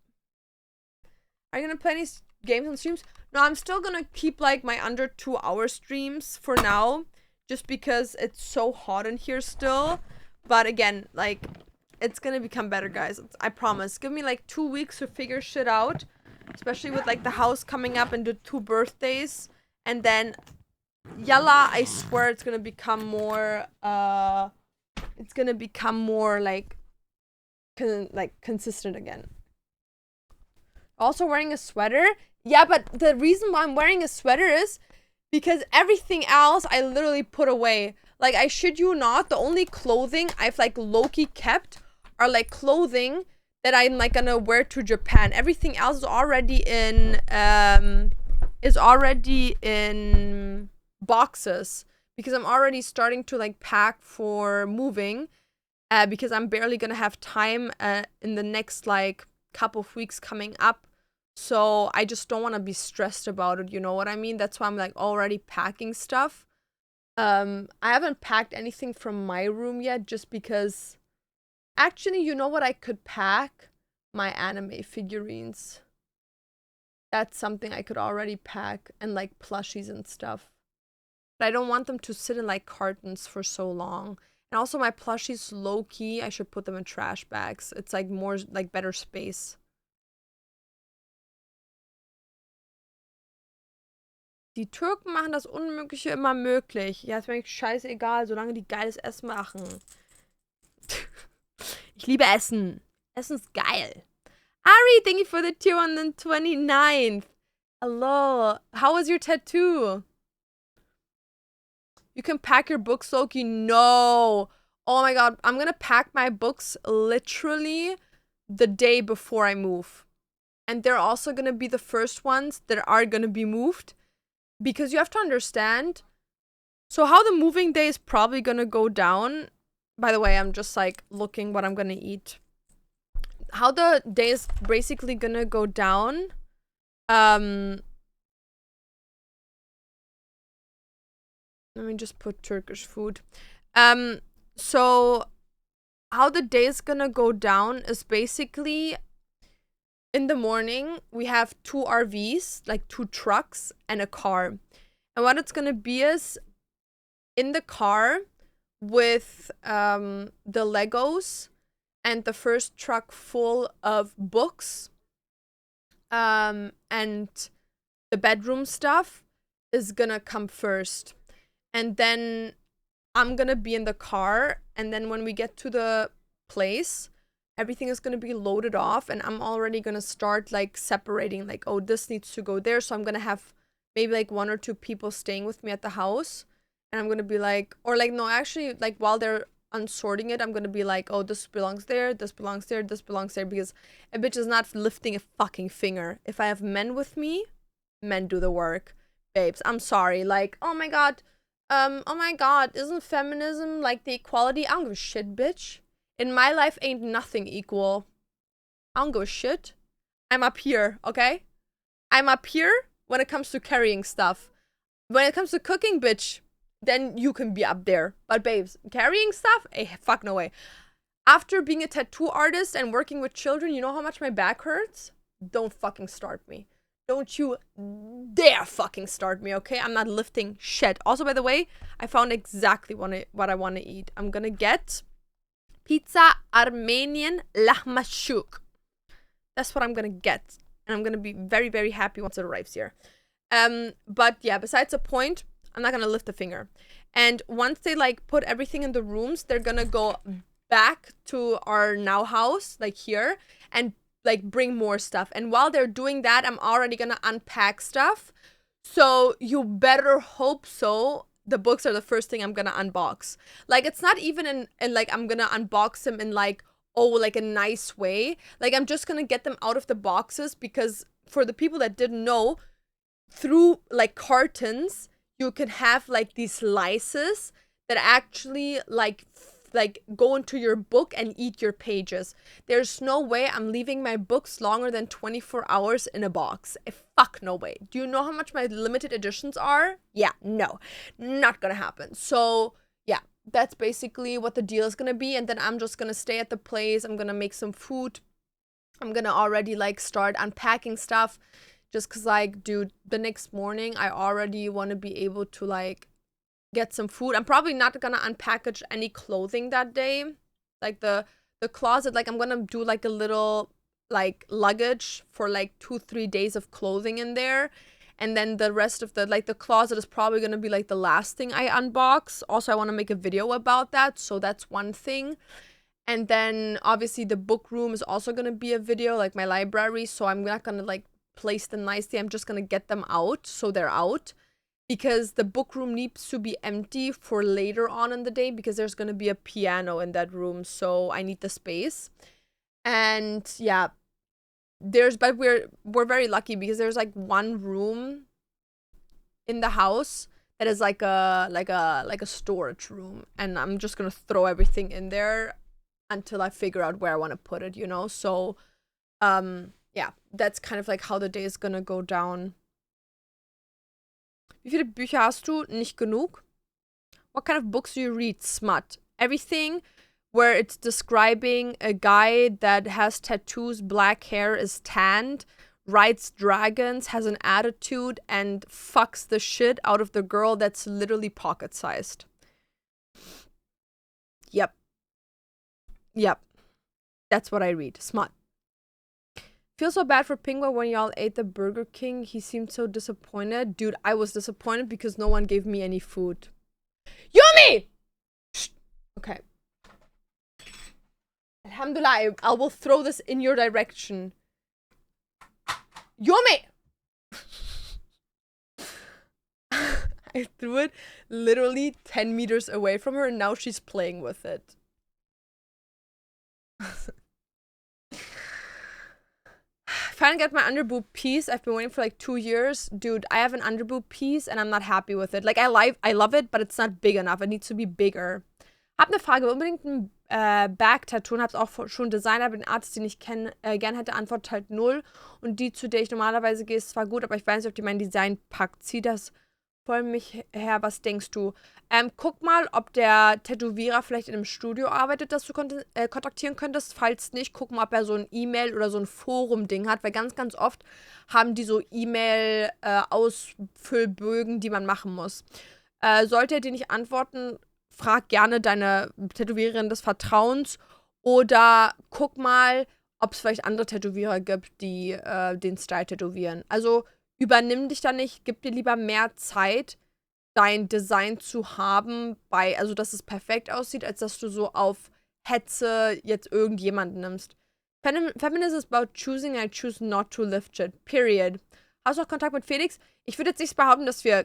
Are you gonna play any games on streams? No, I'm still gonna keep like my under 2-hour streams for now, just because it's so hot in here still. But again, like, it's gonna become better, guys. I promise. Give me like 2 weeks to figure shit out, especially with like the house coming up and the 2 birthdays, and then yalla, I swear it's gonna become more like consistent again. Also wearing a sweater? Yeah, but the reason why I'm wearing a sweater is because everything else I literally put away. Like, I shit you not, the only clothing I've like low-key kept are like clothing that I'm like gonna wear to Japan. Everything else is already in boxes, because I'm already starting to like pack for moving, because I'm barely gonna have time in the next like couple of weeks coming up. So I just don't want to be stressed about it, you know what I mean? That's why I'm like already packing stuff. I haven't packed anything from my room yet, just because actually, you know what I could pack? My anime figurines. That's something I could already pack, and like plushies and stuff. But I don't want them to sit in like cartons for so long. And also my plushies, low-key, I should put them in trash bags. It's like more, like better space. Die Türken machen das Unmögliche immer möglich. Ja, ist mir eigentlich scheißegal, solange die geiles Essen machen. Ich liebe Essen. Essen ist geil. Ari, thank you for the tier on the 29th. Hello. How was your tattoo? You can pack your books, Loki? No. Oh my god. I'm gonna pack my books literally the day before I move. And they're also gonna be the first ones that are gonna be moved. Because you have to understand. So how the moving day is probably gonna go down. By the way, I'm just like looking what I'm gonna eat. How the day is basically gonna go down. Let me just put Turkish food. So how the day is gonna go down is basically in the morning we have 2 RVs, like 2 trucks and a car. And what it's gonna be is in the car with the Legos and the first truck full of books and the bedroom stuff is gonna come first. And then I'm gonna be in the car, and then when we get to the place, everything is gonna be loaded off, and I'm already gonna start like separating, like, oh, this needs to go there. So I'm gonna have maybe like 1 or 2 people staying with me at the house, and I'm gonna be like, or like, no, actually, like while they're unsorting it, I'm gonna be like, oh, this belongs there, this belongs there, this belongs there, because a bitch is not lifting a fucking finger. If I have men with me, men do the work. Babes, I'm sorry, like, oh my god, isn't feminism like the equality? I don't give a shit, bitch. In my life ain't nothing equal. I don't give a shit. I'm up here, okay? I'm up here when it comes to carrying stuff. When it comes to cooking, bitch, then you can be up there. But babes, carrying stuff? Fuck no way. After being a tattoo artist and working with children, you know how much my back hurts? Don't fucking start me. Don't you dare fucking start me, okay? I'm not lifting shit. Also, by the way, I found exactly what I want to eat. I'm gonna get pizza Armenian lahmacun. That's what I'm gonna get. And I'm gonna be very, very happy once it arrives here. But yeah, besides the point, I'm not gonna lift a finger. And once they like put everything in the rooms, they're gonna go back to our now house, like here, and like bring more stuff. And while they're doing that, I'm already gonna unpack stuff. So you better hope so. The books are the first thing I'm gonna unbox. Like, it's not even in like I'm gonna unbox them in like, oh, like a nice way. Like, I'm just gonna get them out of the boxes, because for the people that didn't know, through like cartons, you can have like these slices that actually like go into your book and eat your pages. There's no way I'm leaving my books longer than 24 hours in a box. Fuck no way. Do you know how much my limited editions are? Yeah, no. Not gonna happen. So, yeah, that's basically what the deal is gonna be. And then I'm just gonna stay at the place. I'm gonna make some food. I'm gonna already like start unpacking stuff. Just cause like, dude, the next morning I already want to be able to like get some food. I'm probably not gonna unpackage any clothing that day. Like the closet, like I'm gonna do like a little like luggage for like 2-3 days of clothing in there. And then the rest of the closet is probably gonna be like the last thing I unbox. Also, I want to make a video about that. So that's one thing. And then obviously the book room is also gonna be a video, like my library. So I'm not gonna like place them nicely. I'm just gonna get them out so they're out. Because the book room needs to be empty for later on in the day, because there's going to be a piano in that room, so I need the space. And yeah, but we're very lucky, because there's like one room in the house that is like a storage room, and I'm just going to throw everything in there until I figure out where I want to put it, you know? So yeah, that's kind of like how the day is going to go down. Wie viele Bücher hast du? Nicht genug? What kind of books do you read? Smut. Everything where it's describing a guy that has tattoos, black hair, is tanned, rides dragons, has an attitude, and fucks the shit out of the girl that's literally pocket-sized. Yep. Yep. That's what I read. Smart. Feel so bad for Pingwa when y'all ate the Burger King. He seemed so disappointed. Dude, I was disappointed because no one gave me any food. Yumi! Okay. Alhamdulillah, I will throw this in your direction. Yumi! I threw it literally 10 meters away from her and now she's playing with it. Finally got my underboob piece. I've been waiting for like 2 years. Dude, I have an underboob piece and I'm not happy with it. Like, I love it, but it's not big enough. It needs to be bigger. Hab eine Frage. Will unbedingt ein Back-Tattoo und hab's auch schon designt, aber den Artist, den ich gern hätte, Antwort halt 0. Und die, zu der ich normalerweise gehe, ist zwar gut, aber ich weiß nicht, ob die mein Design packt. Zieh das voll mich her. Was denkst du? Guck mal, ob der Tätowierer vielleicht in einem Studio arbeitet, das du kontaktieren könntest. Falls nicht, guck mal, ob er so ein E-Mail oder so ein Forum-Ding hat, weil ganz, ganz oft haben die so E-Mail-Ausfüllbögen, die man machen muss. Sollte er dir nicht antworten, frag gerne deine Tätowiererin des Vertrauens oder guck mal, ob es vielleicht andere Tätowierer gibt, die den Style tätowieren. Also übernimm dich da nicht, gib dir lieber mehr Zeit, dein Design zu haben, also dass es perfekt aussieht, als dass du so auf Hetze jetzt irgendjemanden nimmst. Feminism is about choosing, I choose not to lift it. Period. Hast du auch Kontakt mit Felix? Ich würde jetzt nicht behaupten, dass wir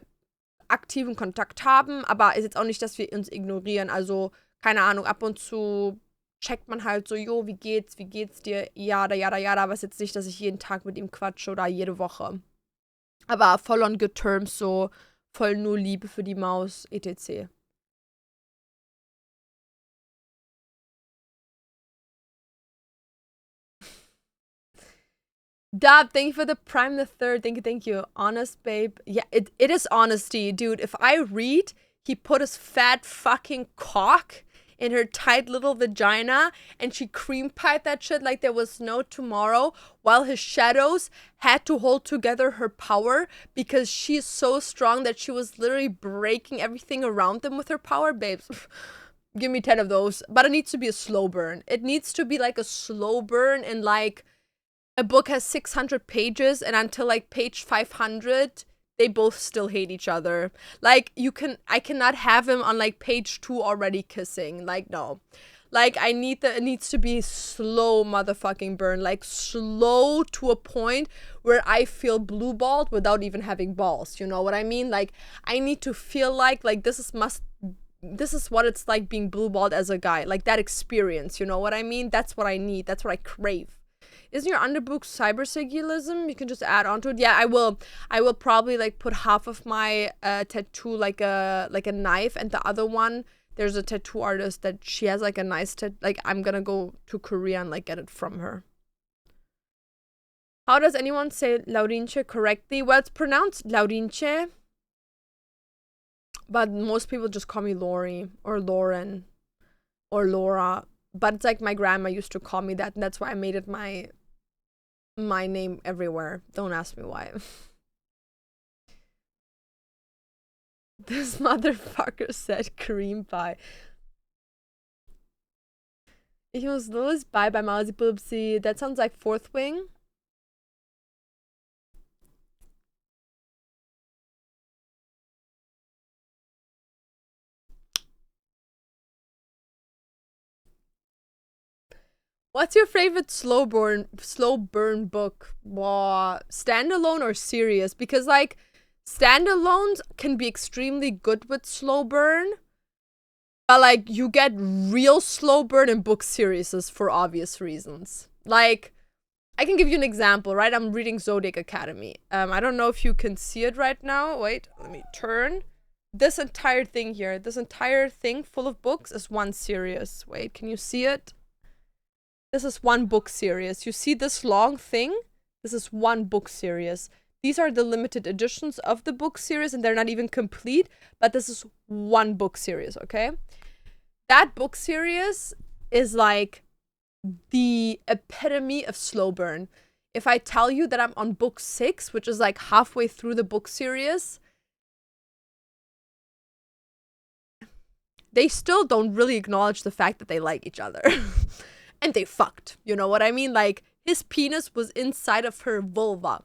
aktiven Kontakt haben, aber ist jetzt auch nicht, dass wir uns ignorieren. Also, keine Ahnung, ab und zu checkt man halt so, jo, wie geht's dir? Jada, jada, jada, aber es ist jetzt nicht, dass ich jeden Tag mit ihm quatsche oder jede Woche. Aber voll on good terms, so voll nur Liebe für die Maus, etc. Dub, thank you for the Prime the Third. Thank you. Honest, babe. Yeah, it is honesty, dude. If I read, he put his fat fucking cock in her tight little vagina and she cream piped that shit like there was no tomorrow while his shadows had to hold together her power because she's so strong that she was literally breaking everything around them with her power, babes. Give me 10 of those. But it needs to be a slow burn. It needs to be like a slow burn and like a book has 600 pages and until like page 500 they both still hate each other. Like I cannot have him on like page 2 already kissing. Like, no. Like, it needs to be slow motherfucking burn. Like, slow to a point where I feel blue balled without even having balls. You know what I mean? Like, I need to feel like this is what it's like being blue balled as a guy. Like, that experience, you know what I mean? That's what I need. That's what I crave. Isn't your underbook cybersigilism? You can just add on to it. Yeah, I will. I will probably like put half of my tattoo like a knife, and the other one, there's a tattoo artist that she has like a nice like I'm gonna go to Korea and like get it from her. How does anyone say Laurinche correctly? Well, it's pronounced Laurinche, but most people just call me Lori or Lauren or Laura. But it's like my grandma used to call me that, and that's why I made it my name everywhere. Don't ask me why. This motherfucker said cream pie. Ich muss los. Bye bye, Mausi Pupsi. That sounds like Fourth Wing. What's your favorite slow burn book? Wow, standalone or serious? Because like standalones can be extremely good with slow burn, but like you get real slow burn in book series for obvious reasons. Like, I can give you an example, right? I'm reading Zodiac Academy. I don't know if you can see it right now. Wait, let me turn. This entire thing here, this entire thing full of books is one series. Wait, can you see it? This is one book series. You see this long thing? This is one book series. These are the limited editions of the book series, and they're not even complete, but this is one book series, okay? That book series is like the epitome of slow burn. If I tell you that I'm on book 6, which is like halfway through the book series, they still don't really acknowledge the fact that they like each other. And they fucked. You know what I mean? Like, his penis was inside of her vulva,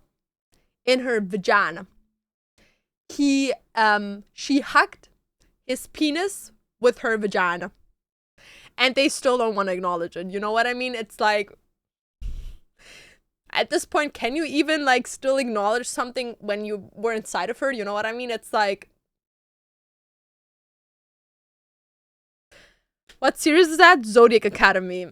in her vagina. She hugged his penis with her vagina. And they still don't want to acknowledge it. You know what I mean? It's like, at this point, can you even, like, still acknowledge something when you were inside of her? You know what I mean? It's like, what series is that? Zodiac Academy.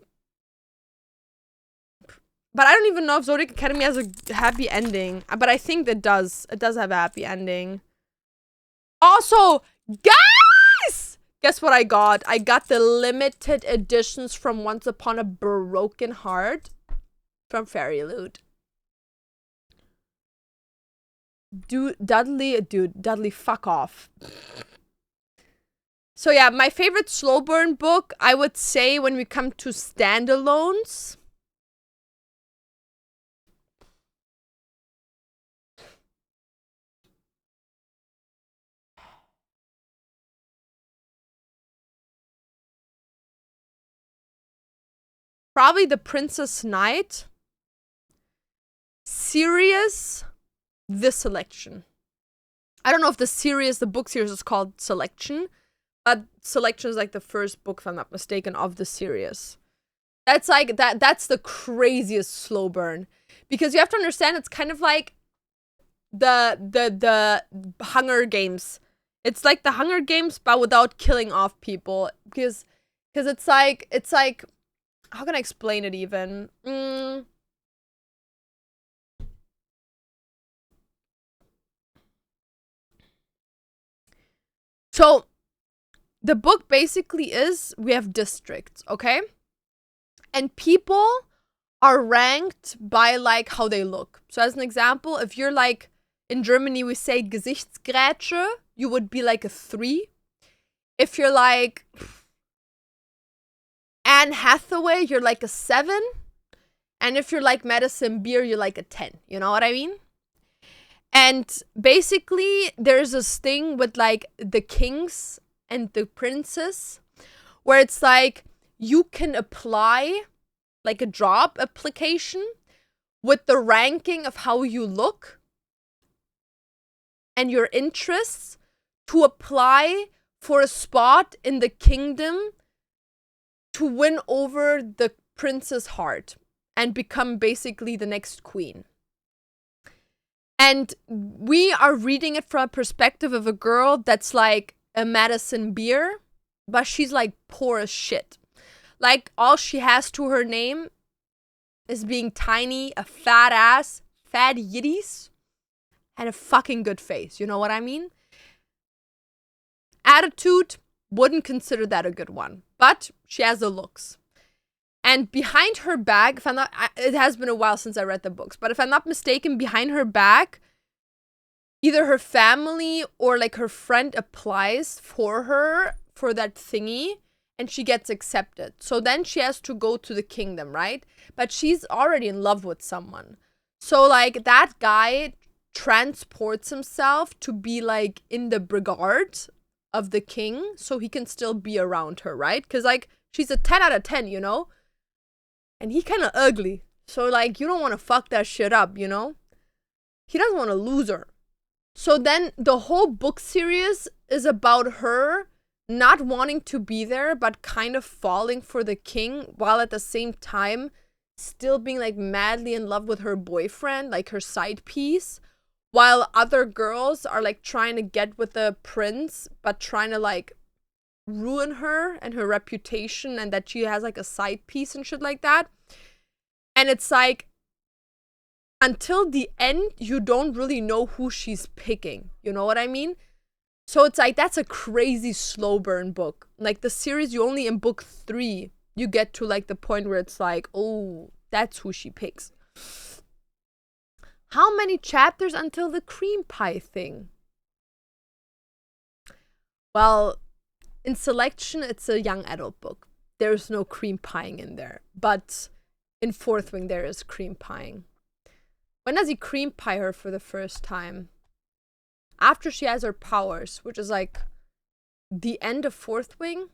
But I don't even know if Zodiac Academy has a happy ending. But I think it does. It does have a happy ending. Also, guys! Guess what I got? I got the limited editions from Once Upon a Broken Heart from Fairy Loot. Dude, Dudley, fuck off. So yeah, my favorite slow burn book, I would say when we come to standalones. Probably The Princess Knight. Sirius, The Selection. I don't know if the book series is called Selection, but Selection is like the first book, if I'm not mistaken, of the series. That's like, that's the craziest slow burn. Because you have to understand, it's kind of like the Hunger Games. It's like the Hunger Games, but without killing off people. Because it's like, how can I explain it even? So, the book basically is, we have districts, okay? And people are ranked by, like, how they look. So, as an example, if you're, like, in Germany, we say Gesichtsgrätsche, you would be, like, a 3. If you're, like, Anne Hathaway, you're, like, a 7. And if you're, like, Madison Beer, you're, like, a 10. You know what I mean? And basically, there's this thing with, like, the kings and the princes, where it's like, you can apply, like, a job application with the ranking of how you look and your interests to apply for a spot in the kingdom to win over the prince's heart and become basically the next queen. And we are reading it from a perspective of a girl that's like a Madison Beer, but she's like poor as shit. Like, all she has to her name is being tiny, a fat ass, fat yitties, and a fucking good face. You know what I mean? Attitude, wouldn't consider that a good one, but she has the looks. And behind her back, it has been a while since I read the books, but if I'm not mistaken, behind her back, either her family or like her friend applies for her for that thingy, and she gets accepted. So then she has to go to the kingdom, right? But she's already in love with someone. So like that guy transports himself to be like in the brigade of the king so he can still be around her, right? Because like she's a 10 out of 10, you know? And he kind of ugly. So, like, you don't want to fuck that shit up, you know? He doesn't want to lose her. So then the whole book series is about her not wanting to be there, but kind of falling for the king, while at the same time still being, like, madly in love with her boyfriend, like her side piece, while other girls are, like, trying to get with the prince, but trying to, like, ruin her and her reputation, and that she has like a side piece and shit like that. And it's like, until the end, you don't really know who she's picking. You know what I mean? So it's like, that's a crazy slow burn book. Like the series, you only in book 3, you get to like the point where it's like, oh, that's who she picks. How many chapters until the cream pie thing? Well, in Selection, it's a young adult book. There's no cream pieing in there. But in Fourth Wing, there is cream pieing. When does he cream pie her for the first time? After she has her powers, which is like the end of Fourth Wing?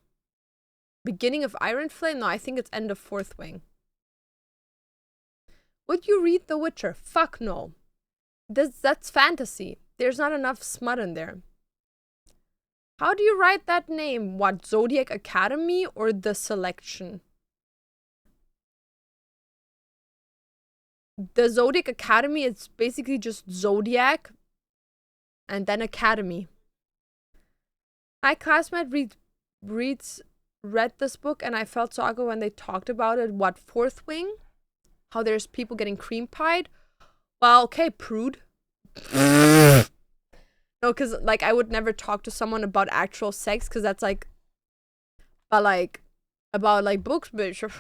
Beginning of Iron Flame? No, I think it's end of Fourth Wing. Would you read The Witcher? Fuck no. That's fantasy. There's not enough smut in there. How do you write that name? What, Zodiac Academy or The Selection? The Zodiac Academy is basically just Zodiac and then Academy. My classmate read this book and I felt so awkward when they talked about it. What, Fourth Wing? How there's people getting cream pied? Well, okay, prude. No, because, like, I would never talk to someone about actual sex, because that's, like, but, like, about, like, books, bitch.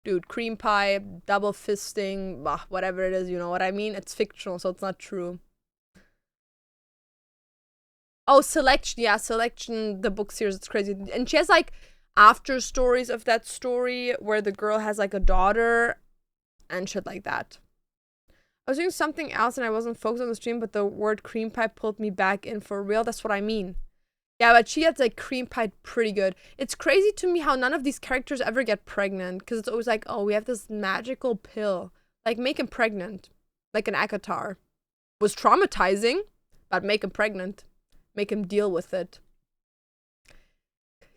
Dude, cream pie, double fisting, whatever it is, you know what I mean? It's fictional, so it's not true. Oh, Selection, yeah, Selection, the book series, it's crazy. And she has, like, after stories of that story where the girl has, like, a daughter and shit like that. I was doing something else and I wasn't focused on the stream, but the word cream pie pulled me back in for real. That's what I mean. Yeah, but she gets like cream pie pretty good. It's crazy to me how none of these characters ever get pregnant, because it's always like, oh, we have this magical pill. Like, make him pregnant. Like an ACOTAR. Was traumatizing, but make him pregnant. Make him deal with it.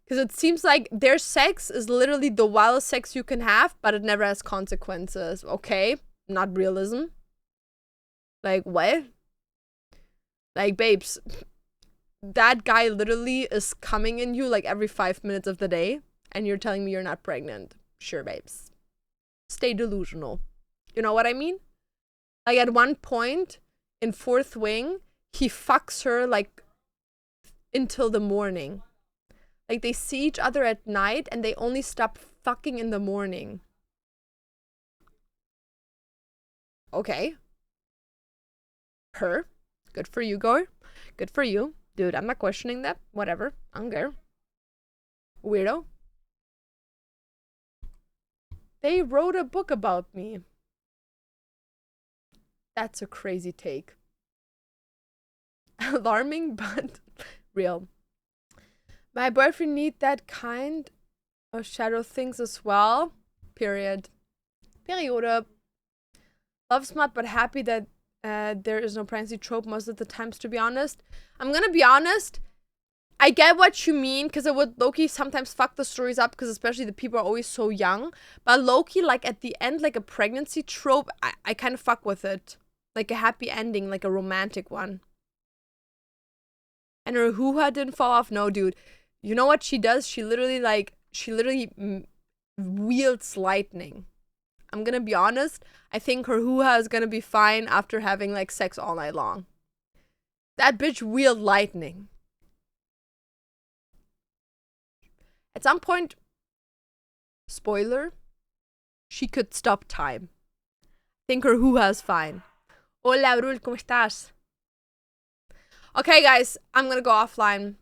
Because it seems like their sex is literally the wildest sex you can have, but it never has consequences. Okay, not realism. Like, what? Like, babes, that guy literally is coming in you like every 5 minutes of the day, and you're telling me you're not pregnant. Sure, babes. Stay delusional. You know what I mean? Like, at one point in Fourth Wing, he fucks her like until the morning. Like, they see each other at night and they only stop fucking in the morning. Okay. Her. Good for you, Gore. Good for you. Dude, I'm not questioning that. Whatever. I don't care. Weirdo. They wrote a book about me. That's a crazy take. Alarming, but real. My boyfriend need that kind of shadow things as well. Period. Periode. Love smart, but happy that there is no pregnancy trope most of the times, to be honest. I'm gonna be honest. I get what you mean, because it would low-key sometimes fuck the stories up, because especially the people are always so young. But low-key, like, at the end, like, a pregnancy trope, I kind of fuck with it. Like, a happy ending, like a romantic one. And her hoo-ha didn't fall off? No, dude. You know what she does? She literally wields lightning. I'm gonna be honest, I think her hoo-ha is gonna be fine after having, like, sex all night long. That bitch wield lightning. At some point, spoiler, she could stop time. I think her hoo-ha is fine. Hola, Brul, ¿cómo estás? Okay, guys, I'm gonna go offline.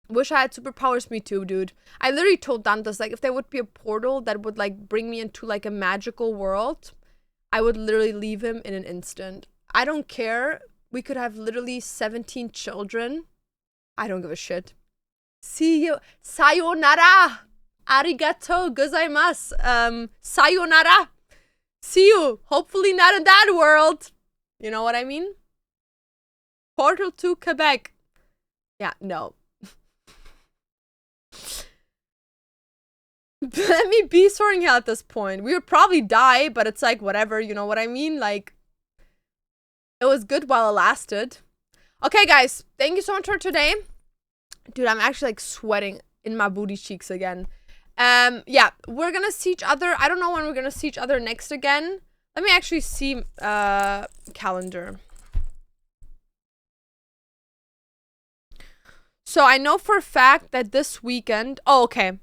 Wish I had superpowers, me too, dude. I literally told Dantas, like, if there would be a portal that would, like, bring me into, like, a magical world, I would literally leave him in an instant. I don't care. We could have literally 17 children. I don't give a shit. See you. Sayonara. Arigato gozaimasu. Sayonara. See you. Hopefully not in that world. You know what I mean? Portal to Quebec. Yeah, no. Let me be Soaring Hill at this point. We would probably die, but it's like, whatever, you know what I mean? Like, it was good while it lasted. Okay, guys, thank you so much for today. Dude, I'm actually, like, sweating in my booty cheeks again. Yeah, we're gonna see each other. I don't know when we're gonna see each other next again. Let me actually see, calendar. So I know for a fact that this weekend, oh, okay.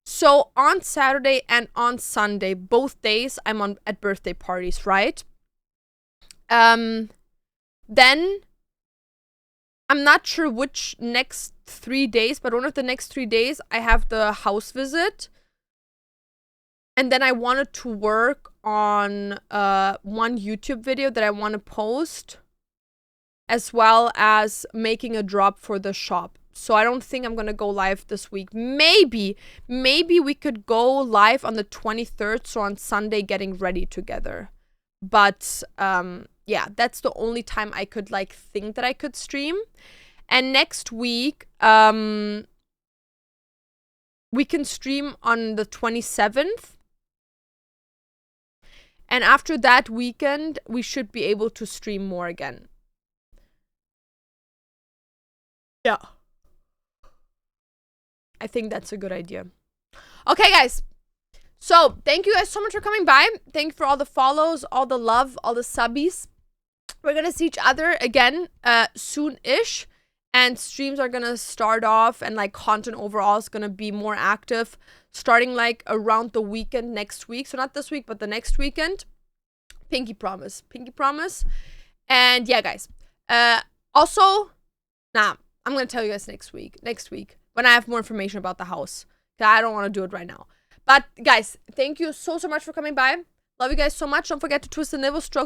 So on Saturday and on Sunday, both days, I'm at birthday parties, right? Then I'm not sure which next 3 days, but one of the next 3 days, I have the house visit. And then I wanted to work on one YouTube video that I want to post, as well as making a drop for the shop. So I don't think I'm gonna go live this week. Maybe we could go live on the 23rd, so on Sunday, getting ready together. But yeah, that's the only time I could like think that I could stream. And next week, we can stream on the 27th. And after that weekend, we should be able to stream more again. Yeah. I think that's a good idea. Okay, guys. So, thank you guys so much for coming by. Thank you for all the follows, all the love, all the subbies. We're gonna see each other again soon-ish. And streams are gonna start off, and like content overall is gonna be more active starting like around the weekend next week. So not this week, but the next weekend. Pinky promise. Pinky promise. And yeah, guys. Also, I'm gonna tell you guys next week. Next week, when I have more information about the house. I don't want to do it right now. But guys, thank you so much for coming by. Love you guys so much. Don't forget to twist the nibble, stroke